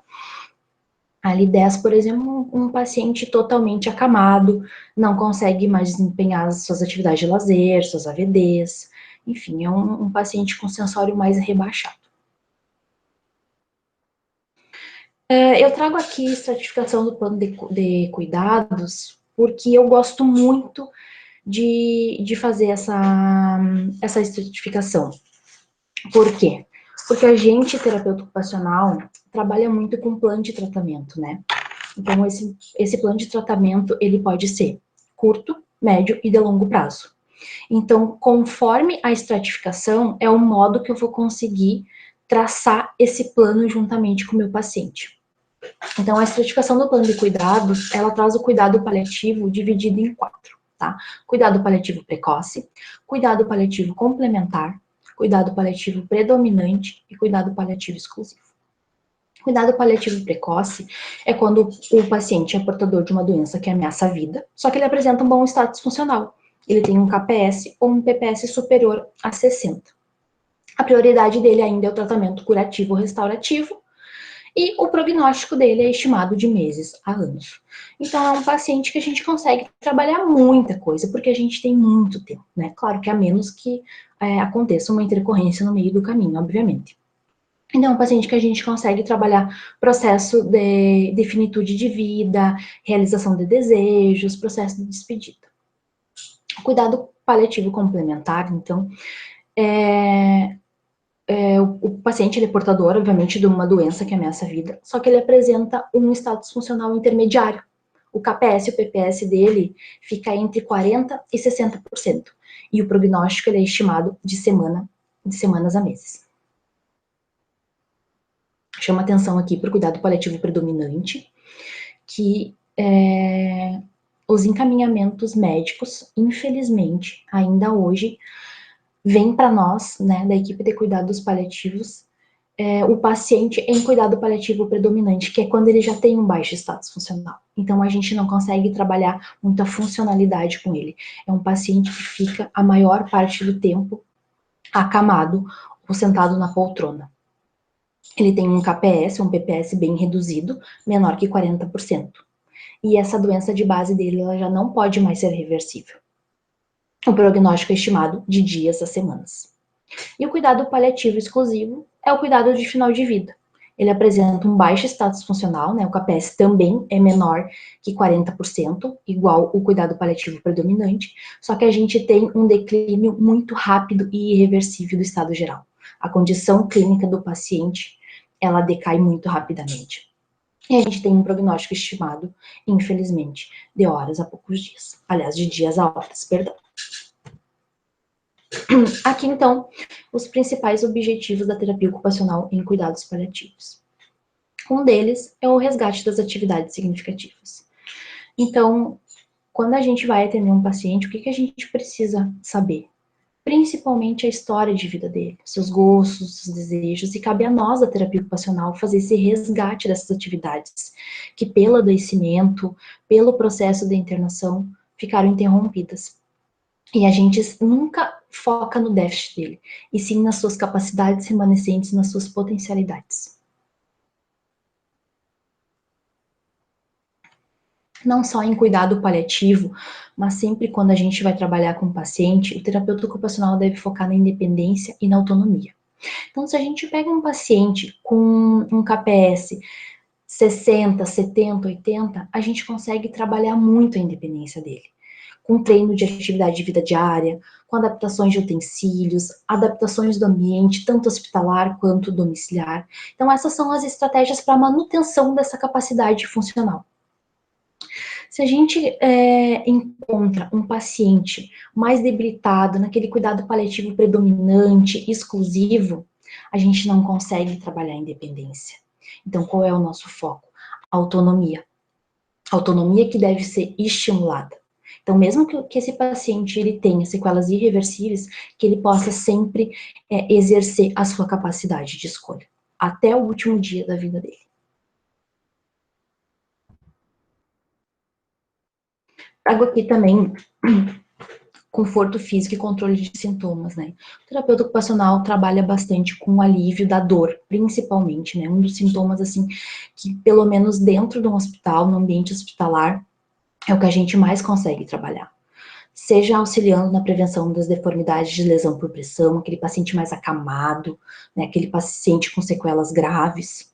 Ali 10, por exemplo, um paciente totalmente acamado, não consegue mais desempenhar as suas atividades de lazer, suas AVDs, enfim, é um paciente com sensório mais rebaixado. Eu trago aqui estratificação do plano de cuidados, porque eu gosto muito de fazer essa estratificação. Por quê? Porque a gente, terapeuta ocupacional, trabalha muito com plano de tratamento, né? Então, esse plano de tratamento, ele pode ser curto, médio e de longo prazo. Então, conforme a estratificação, é o modo que eu vou conseguir traçar esse plano juntamente com o meu paciente. Então, a estratificação do plano de cuidados, ela traz o cuidado paliativo dividido em 4, tá? Cuidado paliativo precoce, cuidado paliativo complementar, cuidado paliativo predominante e cuidado paliativo exclusivo. Cuidado paliativo precoce é quando o paciente é portador de uma doença que ameaça a vida, só que ele apresenta um bom status funcional. Ele tem um KPS ou um PPS superior a 60. A prioridade dele ainda é o tratamento curativo ou restaurativo, e o prognóstico dele é estimado de meses a anos. Então, é um paciente que a gente consegue trabalhar muita coisa, porque a gente tem muito tempo, né? Claro que a menos que aconteça uma intercorrência no meio do caminho, obviamente. Então, é um paciente que a gente consegue trabalhar processo de finitude de vida, realização de desejos, processo de despedida. Cuidado paliativo complementar, então, o paciente ele é portador, obviamente, de uma doença que ameaça a vida, só que ele apresenta um status funcional intermediário. O KPS e o PPS dele fica entre 40% e 60%. E o prognóstico ele é estimado de semanas a meses. Chama atenção aqui para o cuidado paliativo predominante, que os encaminhamentos médicos, infelizmente, ainda hoje, vêm para nós, né, da equipe de cuidados paliativos, o paciente em cuidado paliativo predominante, que é quando ele já tem um baixo status funcional. Então, a gente não consegue trabalhar muita funcionalidade com ele. É um paciente que fica a maior parte do tempo acamado ou sentado na poltrona. Ele tem um KPS, um PPS bem reduzido, menor que 40%. E essa doença de base dele, ela já não pode mais ser reversível. O prognóstico é estimado de dias a semanas. E o cuidado paliativo exclusivo é o cuidado de final de vida. Ele apresenta um baixo status funcional, né? O KPS também é menor que 40%, igual o cuidado paliativo predominante, só que a gente tem um declínio muito rápido e irreversível do estado geral. A condição clínica do paciente, ela decai muito rapidamente. E a gente tem um prognóstico estimado, infelizmente, de horas a poucos dias. Aliás, de dias a horas, perdão. Aqui, então, os principais objetivos da terapia ocupacional em cuidados paliativos. Um deles é o resgate das atividades significativas. Então, quando a gente vai atender um paciente, o que a gente precisa saber? Principalmente a história de vida dele, seus gostos, seus desejos, e cabe a nós, da terapia ocupacional, fazer esse resgate dessas atividades, que pelo adoecimento, pelo processo de internação, ficaram interrompidas. E a gente nunca foca no déficit dele, e sim nas suas capacidades remanescentes, nas suas potencialidades. Não só em cuidado paliativo, mas sempre quando a gente vai trabalhar com o paciente, o terapeuta ocupacional deve focar na independência e na autonomia. Então, se a gente pega um paciente com um KPS 60, 70, 80, a gente consegue trabalhar muito a independência dele. Com treino de atividade de vida diária, com adaptações de utensílios, adaptações do ambiente, tanto hospitalar quanto domiciliar. Então, essas são as estratégias para a manutenção dessa capacidade funcional. Se a gente encontra um paciente mais debilitado, naquele cuidado paliativo predominante, exclusivo, a gente não consegue trabalhar a independência. Então, qual é o nosso foco? Autonomia. Autonomia que deve ser estimulada. Então, mesmo que esse paciente ele tenha sequelas irreversíveis, que ele possa sempre exercer a sua capacidade de escolha, até o último dia da vida dele. Trago aqui também conforto físico e controle de sintomas, né? O terapeuta ocupacional trabalha bastante com o alívio da dor, principalmente, né? Um dos sintomas, assim, que pelo menos dentro de um hospital, no ambiente hospitalar, é o que a gente mais consegue trabalhar. Seja auxiliando na prevenção das deformidades de lesão por pressão, aquele paciente mais acamado, né? Aquele paciente com sequelas graves.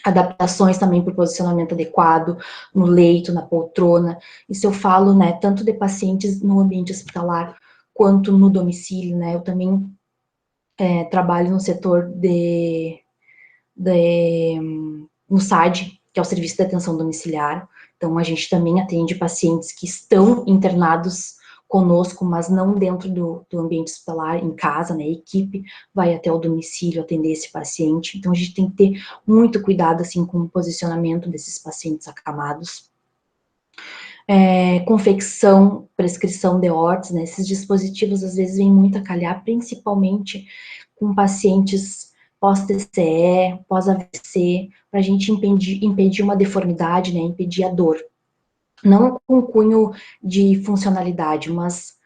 Adaptações também para o posicionamento adequado no leito, na poltrona. Isso eu falo, né, tanto de pacientes no ambiente hospitalar quanto no domicílio, né. Eu também trabalho no setor no SAD, que é o Serviço de Atenção Domiciliar. Então, a gente também atende pacientes que estão internados conosco, mas não dentro do ambiente hospitalar, em casa, né, a equipe vai até o domicílio atender esse paciente, então a gente tem que ter muito cuidado, assim, com o posicionamento desses pacientes acamados. Confecção, prescrição de órtese, né, esses dispositivos às vezes vêm muito a calhar, principalmente com pacientes pós-TCE, pós-AVC, para a gente impedir uma deformidade, né, impedir a dor. Não com cunho de funcionalidade, mas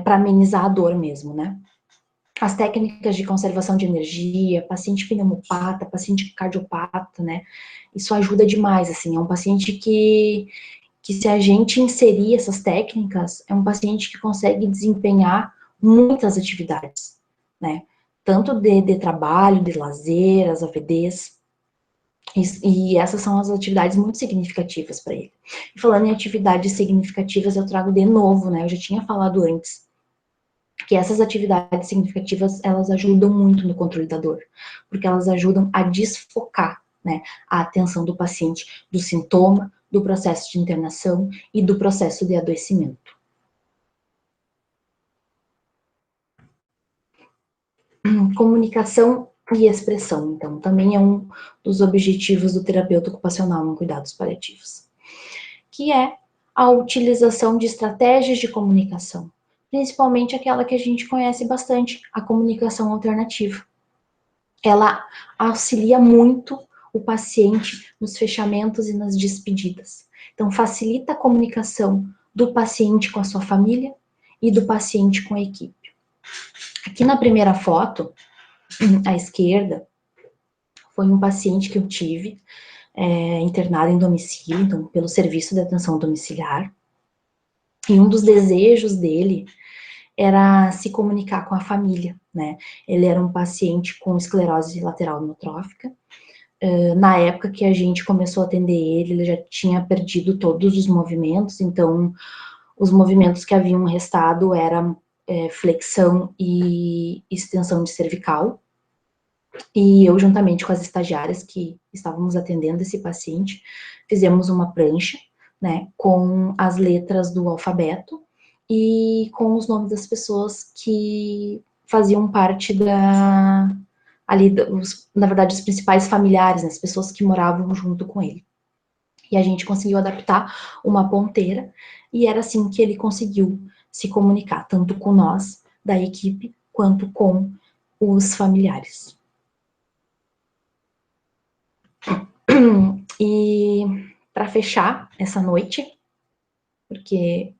para amenizar a dor mesmo, né? As técnicas de conservação de energia, paciente pneumopata, paciente cardiopata, né? Isso ajuda demais, assim, é um paciente que se a gente inserir essas técnicas, é um paciente que consegue desempenhar muitas atividades, né? Tanto de trabalho, de lazer, as AVDs, e essas são as atividades muito significativas para ele. E falando em atividades significativas, eu trago de novo, né? Eu já tinha falado antes. que essas atividades significativas, elas ajudam muito no controle da dor, porque elas ajudam a desfocar, né, a atenção do paciente do sintoma, do processo de internação e do processo de adoecimento. Comunicação e expressão, então, também é um dos objetivos do terapeuta ocupacional em cuidados paliativos, que é a utilização de estratégias de comunicação, principalmente aquela que a gente conhece bastante, a comunicação alternativa. Ela auxilia muito o paciente nos fechamentos e nas despedidas. Então, facilita a comunicação do paciente com a sua família e do paciente com a equipe. Aqui na primeira foto, à esquerda, foi um paciente que eu tive, internado em domicílio, então, pelo serviço de atenção domiciliar. E um dos desejos dele era se comunicar com a família, né? Ele era um paciente com esclerose lateral amiotrófica. Na época que a gente começou a atender ele, ele já tinha perdido todos os movimentos, então os movimentos que haviam restado eram flexão e extensão de cervical. E eu, juntamente com as estagiárias que estávamos atendendo esse paciente, fizemos uma prancha, né, com as letras do alfabeto e com os nomes das pessoas que faziam parte ali, na verdade, os principais familiares, né, as pessoas que moravam junto com ele. E a gente conseguiu adaptar uma ponteira, e era assim que ele conseguiu se comunicar, tanto com nós, da equipe, quanto com os familiares. E para fechar essa noite, porque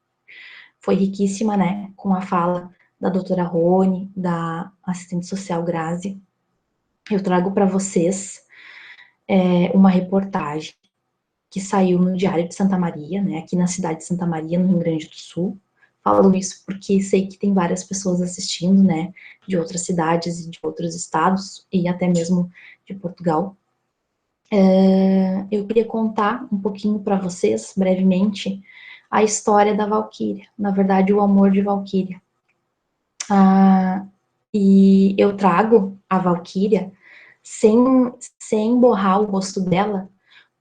foi riquíssima, né, com a fala da doutora Rony, da assistente social Grazi, eu trago para vocês uma reportagem que saiu no Diário de Santa Maria, né, aqui na cidade de Santa Maria, no Rio Grande do Sul. Falo isso porque sei que tem várias pessoas assistindo, né, de outras cidades e de outros estados, e até mesmo de Portugal. Eu queria contar um pouquinho para vocês, brevemente, a história da Valquíria, na verdade, o amor de Valquíria. E eu trago a Valquíria sem borrar o rosto dela,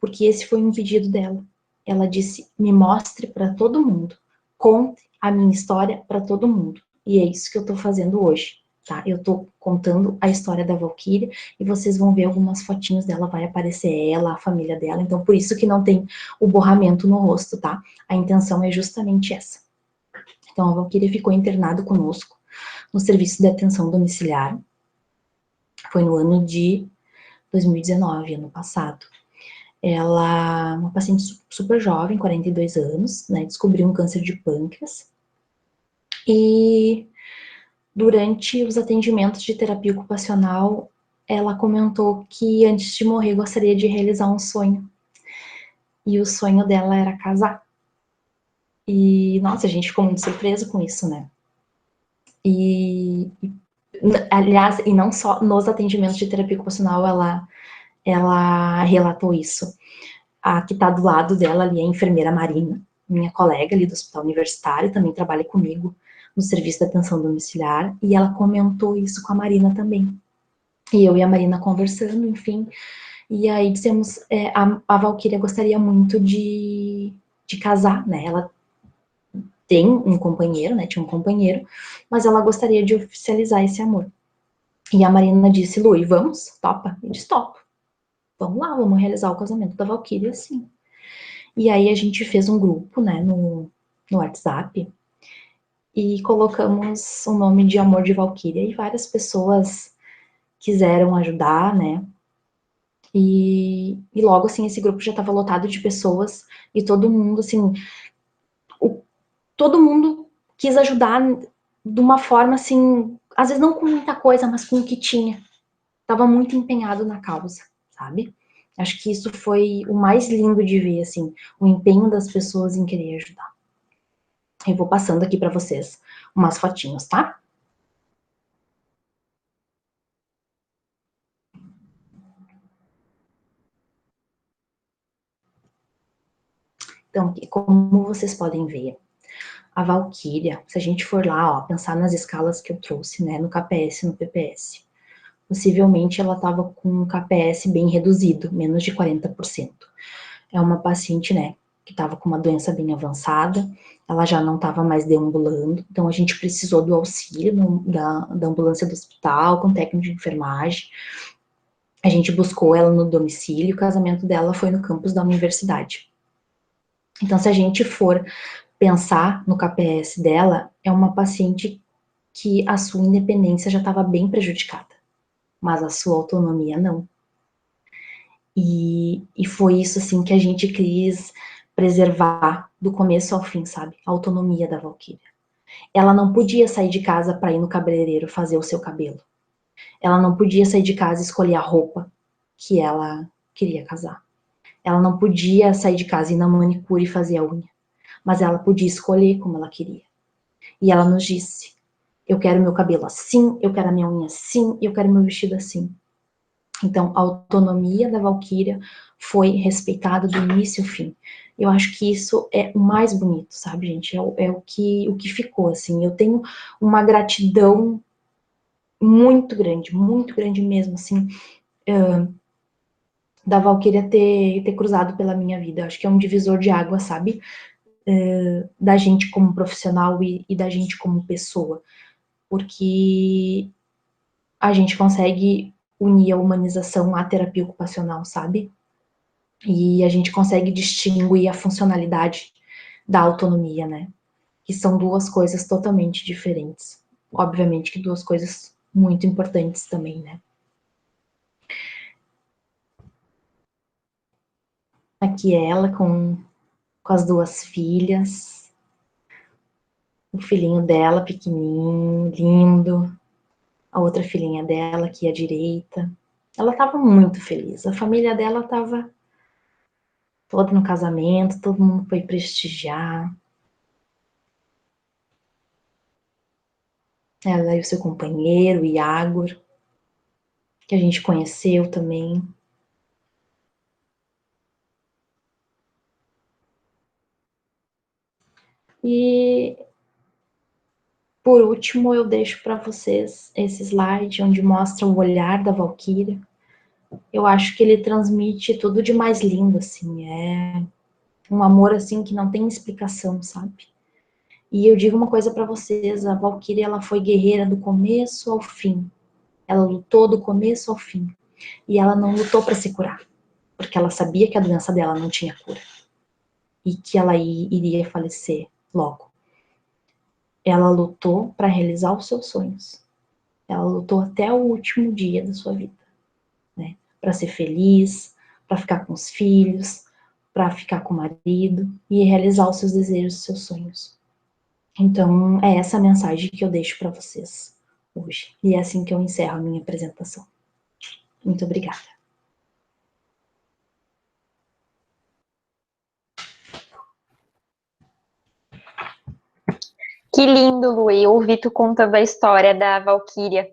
porque esse foi um pedido dela. Ela disse, me mostre para todo mundo, conte a minha história para todo mundo. E é isso que eu estou fazendo hoje, tá? Eu estou contando a história da Valquíria, e vocês vão ver algumas fotinhos dela, vai aparecer ela, a família dela, então por isso que não tem o borramento no rosto, tá? A intenção é justamente essa. Então a Valquíria ficou internada conosco no serviço de atenção domiciliar, foi no ano de 2019, ano passado. Ela, uma paciente super jovem, 42 anos, né, descobriu um câncer de pâncreas, e durante os atendimentos de terapia ocupacional, ela comentou que antes de morrer gostaria de realizar um sonho, e o sonho dela era casar. E, nossa, a gente ficou muito surpresa com isso, né? E aliás, e não só nos atendimentos de terapia ocupacional, ela relatou isso. A que está do lado dela ali é a enfermeira Marina, minha colega ali do hospital universitário, também trabalha comigo no serviço de atenção domiciliar, e ela comentou isso com a Marina também. E eu e a Marina conversando, enfim, e aí dissemos, a Valquíria gostaria muito de casar, né, ela tem um companheiro, né, tinha um companheiro, mas ela gostaria de oficializar esse amor. E a Marina disse, Lui, vamos? Topa? Eu disse, topo. Vamos lá, vamos realizar o casamento da Valquíria, sim. E aí a gente fez um grupo, né, no WhatsApp, e colocamos o nome de Amor de Valquíria, e várias pessoas quiseram ajudar, né, e logo, assim, esse grupo já estava lotado de pessoas, e todo mundo, assim, todo mundo quis ajudar de uma forma, assim, às vezes não com muita coisa, mas com o que tinha. Estava muito empenhado na causa, sabe? Acho que isso foi o mais lindo de ver, assim, o empenho das pessoas em querer ajudar. Eu vou passando aqui para vocês umas fotinhos, tá? Então, como vocês podem ver, A Valquíria, se a gente for lá, ó, pensar nas escalas que eu trouxe, né, no KPS e no PPS, possivelmente ela estava com um KPS bem reduzido, menos de 40%. É uma paciente, né, que estava com uma doença bem avançada, ela já não estava mais deambulando, então a gente precisou do auxílio da ambulância do hospital, com técnico de enfermagem. A gente buscou ela no domicílio, o casamento dela foi no campus da universidade. Então, se a gente for pensar no KPS dela, é uma paciente que a sua independência já estava bem prejudicada, mas a sua autonomia não. E foi isso, assim, que a gente quis preservar do começo ao fim, sabe? A autonomia da Valquíria. Ela não podia sair de casa para ir no cabeleireiro fazer o seu cabelo. Ela não podia sair de casa e escolher a roupa que ela queria casar. Ela não podia sair de casa e ir na manicure e fazer a unha. Mas ela podia escolher como ela queria. E ela nos disse, eu quero meu cabelo assim, eu quero a minha unha assim, eu quero meu vestido assim. Então, a autonomia da Valquíria foi respeitada do início ao fim. Eu acho que isso é o mais bonito, sabe, gente? É o que ficou, assim. Eu tenho uma gratidão muito grande mesmo, assim, da Valquíria ter cruzado pela minha vida. Eu acho que é um divisor de água, sabe? Da gente como profissional e da gente como pessoa. Porque a gente consegue unir a humanização à terapia ocupacional, sabe? E a gente consegue distinguir a funcionalidade da autonomia, né? Que são duas coisas totalmente diferentes. Obviamente que duas coisas muito importantes também, né? Aqui é ela com as duas filhas, o filhinho dela pequenininho, lindo, a outra filhinha dela aqui à direita. Ela estava muito feliz, a família dela estava toda no casamento, todo mundo foi prestigiar. Ela e o seu companheiro, o Iagor, que a gente conheceu também. E, por último, eu deixo para vocês esse slide onde mostra o olhar da Valquíria. Eu acho que ele transmite tudo de mais lindo, assim, é um amor, assim, que não tem explicação, sabe? E eu digo uma coisa para vocês, a Valquíria, ela foi guerreira do começo ao fim. Ela lutou do começo ao fim. E ela não lutou para se curar, porque ela sabia que a doença dela não tinha cura. E que ela iria falecer logo. Ela lutou para realizar os seus sonhos. Ela lutou até o último dia da sua vida, né? Para ser feliz, para ficar com os filhos, para ficar com o marido e realizar os seus desejos, os seus sonhos. Então, é essa a mensagem que eu deixo para vocês hoje. E é assim que eu encerro a minha apresentação. Muito obrigada. Que lindo, Lu, eu ouvi tu contando a história da Valquíria.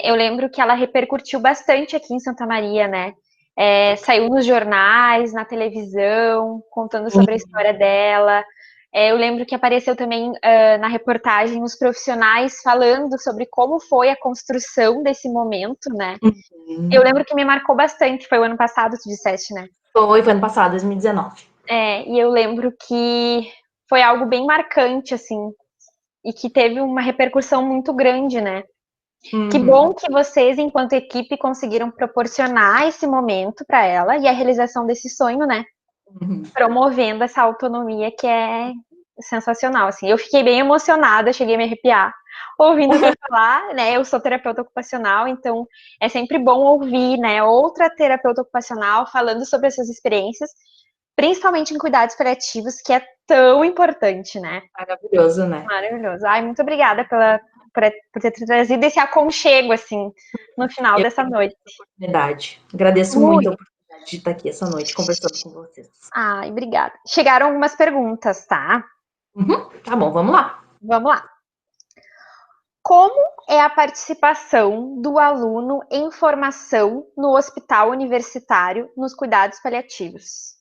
Eu lembro que ela repercutiu bastante aqui em Santa Maria, né? Saiu nos jornais, na televisão, contando sobre a história dela. Eu lembro que apareceu também na reportagem os profissionais falando sobre como foi a construção desse momento, né? Eu lembro que me marcou bastante, foi o ano passado, tu disseste, né? Foi ano passado, 2019. E eu lembro que foi algo bem marcante, assim, e que teve uma repercussão muito grande, né? Que bom que vocês, enquanto equipe, conseguiram proporcionar esse momento para ela e a realização desse sonho, né? Promovendo essa autonomia que é sensacional, assim. Eu fiquei bem emocionada, cheguei a me arrepiar ouvindo você falar, né? Eu sou terapeuta ocupacional, então é sempre bom ouvir, né? Outra terapeuta ocupacional falando sobre as suas experiências, principalmente em cuidados paliativos, que é tão importante, né? Maravilhoso, né? Maravilhoso. Ai, muito obrigada por ter trazido esse aconchego, assim, no final dessa noite. Oportunidade. Agradeço muito a oportunidade de estar aqui essa noite conversando com vocês. Ai, obrigada. Chegaram algumas perguntas, tá? Tá bom, vamos lá. Vamos lá. Como é a participação do aluno em formação no hospital universitário nos cuidados paliativos?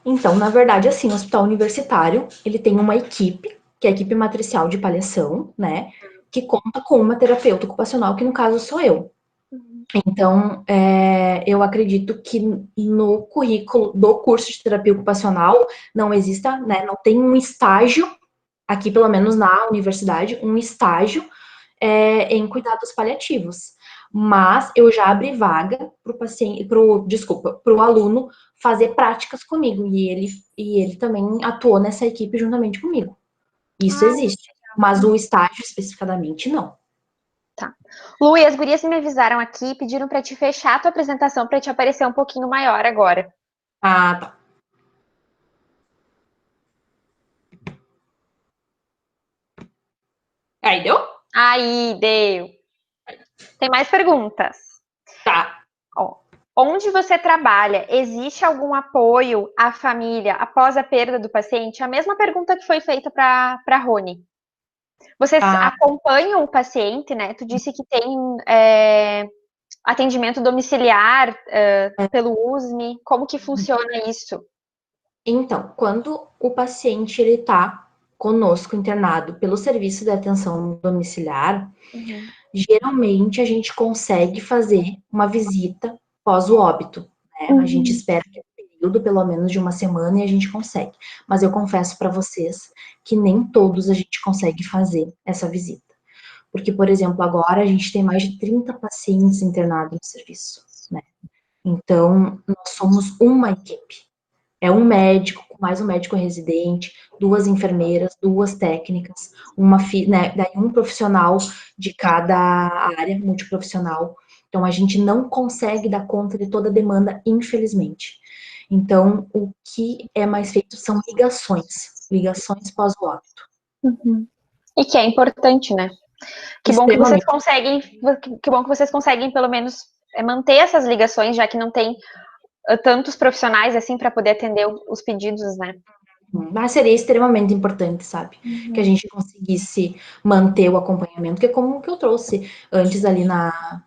Então, na verdade, assim, o hospital universitário, ele tem uma equipe, que é a equipe matricial de paliação, né, que conta com uma terapeuta ocupacional, que no caso sou eu. Então, eu acredito que no currículo do curso de terapia ocupacional não exista, né, não tem um estágio, aqui pelo menos na universidade, um estágio em cuidados paliativos. Mas eu já abri vaga para o paciente, para o aluno fazer práticas comigo, e ele também atuou nessa equipe juntamente comigo. Isso Ah, existe, mas o estágio especificadamente não. tá. Lu, e as gurias me avisaram aqui e pediram para te fechar a tua apresentação para te aparecer um pouquinho maior agora. Ah, tá. Aí deu? Aí, deu. Tem mais perguntas. Tá. Ó, onde você trabalha, existe algum apoio à família após a perda do paciente? A mesma pergunta que foi feita para a Rony. Vocês Ah, acompanham o paciente, né? Tu disse que tem atendimento domiciliar pelo USME. Como que funciona isso? então, quando o paciente ele está conosco internado pelo serviço de atenção domiciliar, Uhum. geralmente a gente consegue fazer uma visita pós o óbito, né? A gente espera que um período pelo menos de uma semana e a gente consegue. Mas eu confesso para vocês que nem todos a gente consegue fazer essa visita. Porque, por exemplo, agora a gente tem mais de 30 pacientes internados no serviço, né? Então, nós somos uma equipe. É um médico, mais um médico residente, duas enfermeiras, duas técnicas, né, daí um profissional de cada área, multiprofissional. Então, a gente não consegue dar conta de toda a demanda, infelizmente. Então, o que é mais feito são ligações pós-óbito. Uhum. E que é importante, né? Que bom que vocês Extremamente. conseguem, que bom que vocês conseguem pelo menos manter essas ligações, já que não tem tantos profissionais assim para poder atender os pedidos, né? Mas seria extremamente importante, sabe? Que a gente conseguisse manter o acompanhamento, que é como que eu trouxe antes ali na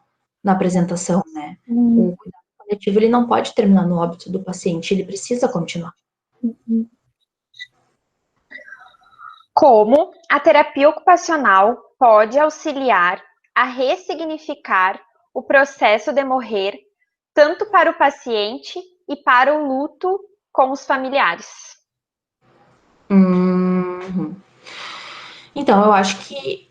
apresentação, né? O cuidado paliativo, ele não pode terminar no óbito do paciente, ele precisa continuar. Como a terapia ocupacional pode auxiliar a ressignificar o processo de morrer, tanto para o paciente e para o luto com os familiares? Então, eu acho que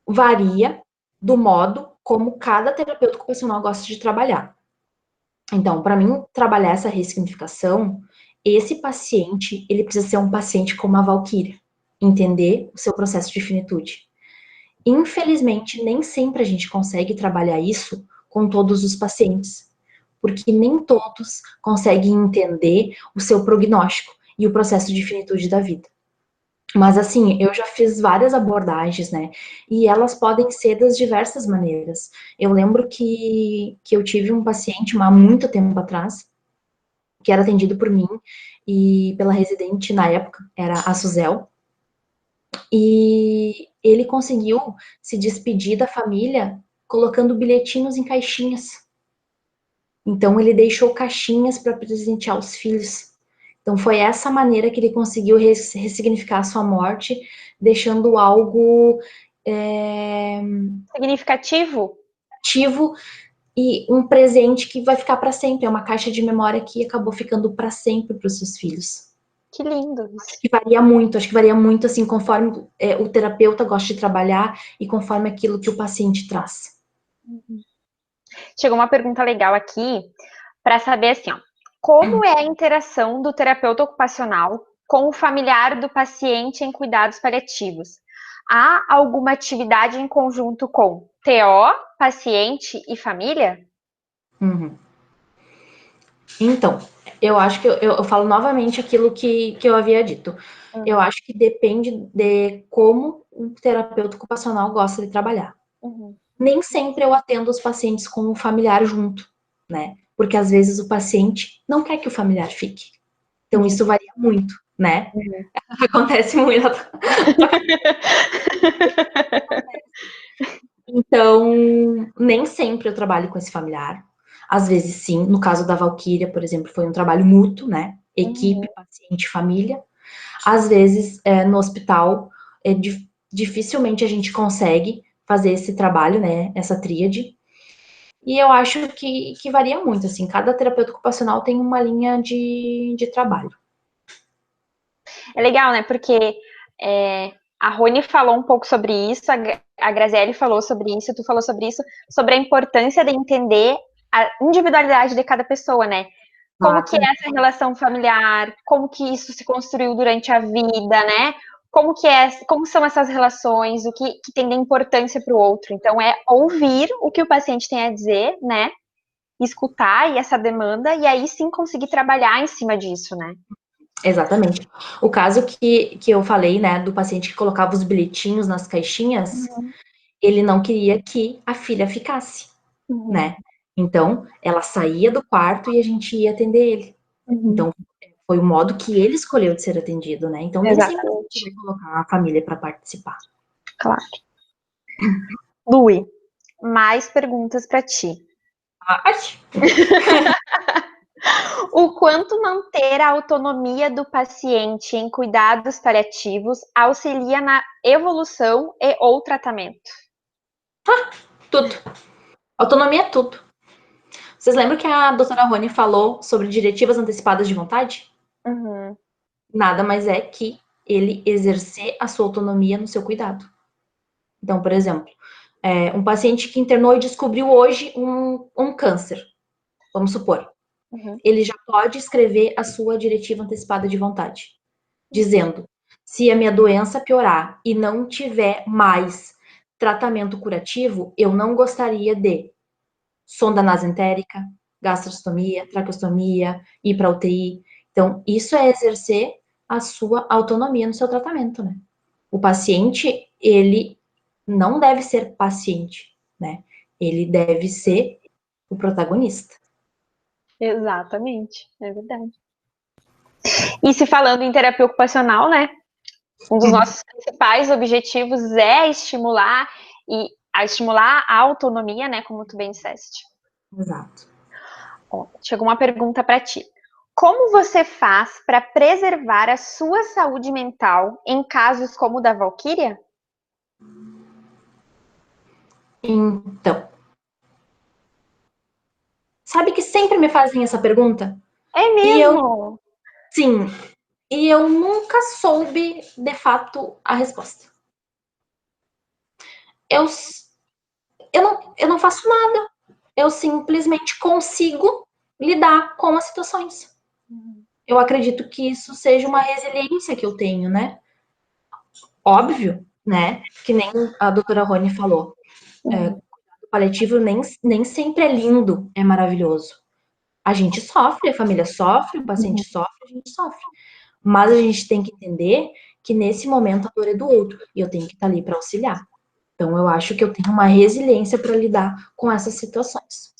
varia do modo como cada terapeuta ocupacional gosta de trabalhar. Então, para mim, trabalhar essa ressignificação, esse paciente, ele precisa ser um paciente como a Valquíria, entender o seu processo de finitude. Infelizmente, nem sempre a gente consegue trabalhar isso com todos os pacientes, porque nem todos conseguem entender o seu prognóstico e o processo de finitude da vida. Mas assim, eu já fiz várias abordagens, né? E elas podem ser das diversas maneiras. Eu lembro que eu tive um paciente há muito tempo atrás, que era atendido por mim e pela residente na época, era a Suzel, e ele conseguiu se despedir da família colocando bilhetinhos em caixinhas. Então, ele deixou caixinhas para presentear os filhos. Então, foi essa maneira que ele conseguiu ressignificar a sua morte, deixando algo Significativo? ativo e um presente que vai ficar para sempre. É uma caixa de memória que acabou ficando para sempre para os seus filhos. Que lindo isso. Acho que varia muito, assim, conforme o terapeuta gosta de trabalhar e conforme aquilo que o paciente traz. Chegou uma pergunta legal aqui para saber assim, ó, como é a interação do terapeuta ocupacional com o familiar do paciente em cuidados paliativos? Há alguma atividade em conjunto com TO, paciente e família? Uhum. Então, eu acho que eu falo novamente aquilo que eu havia dito. Eu acho que depende de como o terapeuta ocupacional gosta de trabalhar. Nem sempre eu atendo os pacientes com o familiar junto, né? Porque às vezes o paciente não quer que o familiar fique. Então isso varia muito, né? Acontece muito. Então, nem sempre eu trabalho com esse familiar. Às vezes sim, no caso da Valquíria, por exemplo, foi um trabalho mútuo, né? equipe, paciente, família. Às vezes, no hospital, dificilmente a gente consegue fazer esse trabalho, né, essa tríade. E eu acho que varia muito, assim, cada terapeuta ocupacional tem uma linha de trabalho. É legal, né, porque a Rony falou um pouco sobre isso, a Graziele falou sobre isso, tu falou sobre isso, sobre a importância de entender a individualidade de cada pessoa, né? Como que é essa relação familiar, como que isso se construiu durante a vida, né? Como são essas relações, o que tem de importância para o outro. Então, é ouvir o que o paciente tem a dizer, né? Escutar essa demanda e aí sim conseguir trabalhar em cima disso, né? Exatamente. O caso que eu falei, né, do paciente que colocava os bilhetinhos nas caixinhas, ele não queria que a filha ficasse, né? Então, ela saía do quarto e a gente ia atender ele. Então, foi o modo que ele escolheu de ser atendido, né? Então, nem sempre a gente vai colocar a família para participar. Claro. Lui, mais perguntas para ti. O quanto manter a autonomia do paciente em cuidados paliativos auxilia na evolução e ou tratamento? Tudo. Autonomia é tudo. Vocês lembram que a doutora Rony falou sobre diretivas antecipadas de vontade? Nada mais é que ele exercer a sua autonomia no seu cuidado. Então, por exemplo, um paciente que internou e descobriu hoje um câncer, vamos supor, ele já pode escrever a sua diretiva antecipada de vontade, dizendo: se a minha doença piorar e não tiver mais tratamento curativo, eu não gostaria de sonda nasentérica, gastrostomia, traqueostomia, ir para UTI. Então, isso é exercer a sua autonomia no seu tratamento, né? O paciente, ele não deve ser paciente, né? Ele deve ser o protagonista. Exatamente, é verdade. E se falando em terapia ocupacional, né? Um dos nossos principais objetivos é estimular a autonomia, né? Como tu bem disseste. Exato. Ó, chegou uma pergunta para ti. Como você faz para preservar a sua saúde mental em casos como o da Valquíria? Então, sabe que sempre me fazem essa pergunta? É mesmo? Sim, e eu nunca soube, de fato, a resposta. Eu não faço nada. Eu simplesmente consigo lidar com as situações. Eu acredito que isso seja uma resiliência que eu tenho, né? Óbvio, né? Que nem a doutora Rony falou. O paliativo nem sempre é lindo, é maravilhoso. A gente sofre, a família sofre, o paciente sofre, a gente sofre. Mas a gente tem que entender que nesse momento a dor é do outro e eu tenho que estar ali para auxiliar. Então eu acho que eu tenho uma resiliência para lidar com essas situações.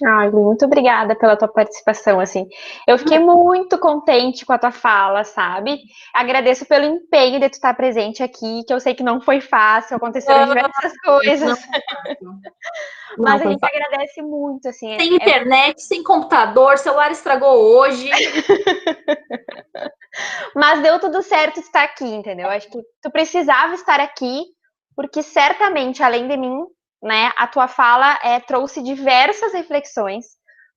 Ai, muito obrigada pela tua participação, assim. Eu fiquei muito contente com a tua fala, sabe? Agradeço pelo empenho de tu estar presente aqui, que eu sei que não foi fácil, aconteceram diversas coisas. Mas a gente agradece muito, assim. Sem internet, sem computador, celular estragou hoje. Mas deu tudo certo de estar aqui, entendeu? Acho que tu precisava estar aqui, porque certamente, além de mim, né, a tua fala trouxe diversas reflexões.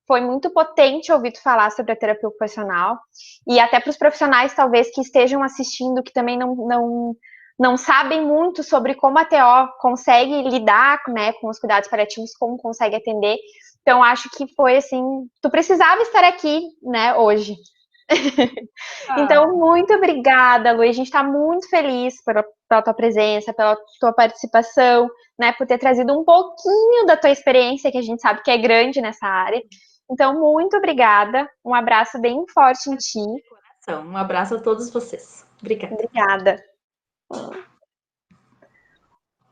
Foi muito potente ouvir tu falar sobre a terapia ocupacional. E até para os profissionais, talvez, que estejam assistindo, que também não sabem muito sobre como a TO consegue lidar, né, com os cuidados paliativos, como consegue atender. Então, acho que foi assim, tu precisava estar aqui, né, hoje. Então, muito obrigada, Lu. A gente está muito feliz pela tua presença, pela tua participação, né, por ter trazido um pouquinho da tua experiência, que a gente sabe que é grande nessa área. Então, muito obrigada. Um abraço bem forte em ti. Um abraço a todos vocês. Obrigada. Obrigada.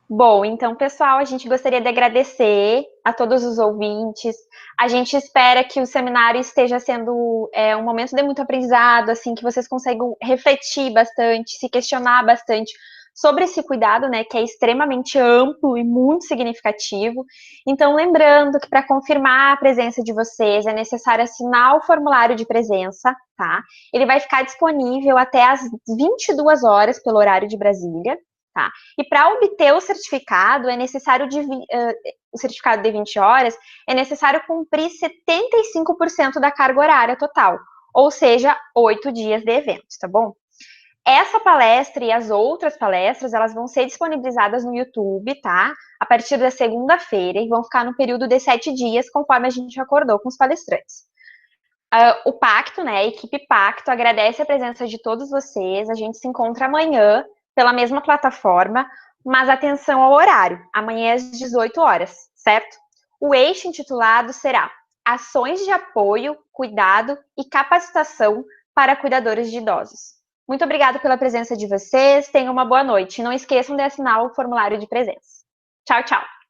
Bom, então, pessoal, a gente gostaria de agradecer a todos os ouvintes. A gente espera que o seminário esteja sendo um momento de muito aprendizado, assim, que vocês consigam refletir bastante, se questionar bastante sobre esse cuidado, né, que é extremamente amplo e muito significativo. Então, lembrando que para confirmar a presença de vocês é necessário assinar o formulário de presença, tá? Ele vai ficar disponível até às 22 horas pelo horário de Brasília, tá? E para obter o certificado é necessário o certificado de 20 horas é necessário cumprir 75% da carga horária total, ou seja, 8 dias de evento, tá bom? Essa palestra e as outras palestras, elas vão ser disponibilizadas no YouTube, tá? A partir da segunda-feira e vão ficar no período de 7 dias, conforme a gente acordou com os palestrantes. O Pacto, né, a equipe Pacto, agradece a presença de todos vocês. A gente se encontra amanhã pela mesma plataforma, mas atenção ao horário. Amanhã às 18 horas, certo? O eixo intitulado será Ações de Apoio, Cuidado e Capacitação para Cuidadores de Idosos. Muito obrigada pela presença de vocês, tenham uma boa noite. Não esqueçam de assinar o formulário de presença. Tchau, tchau.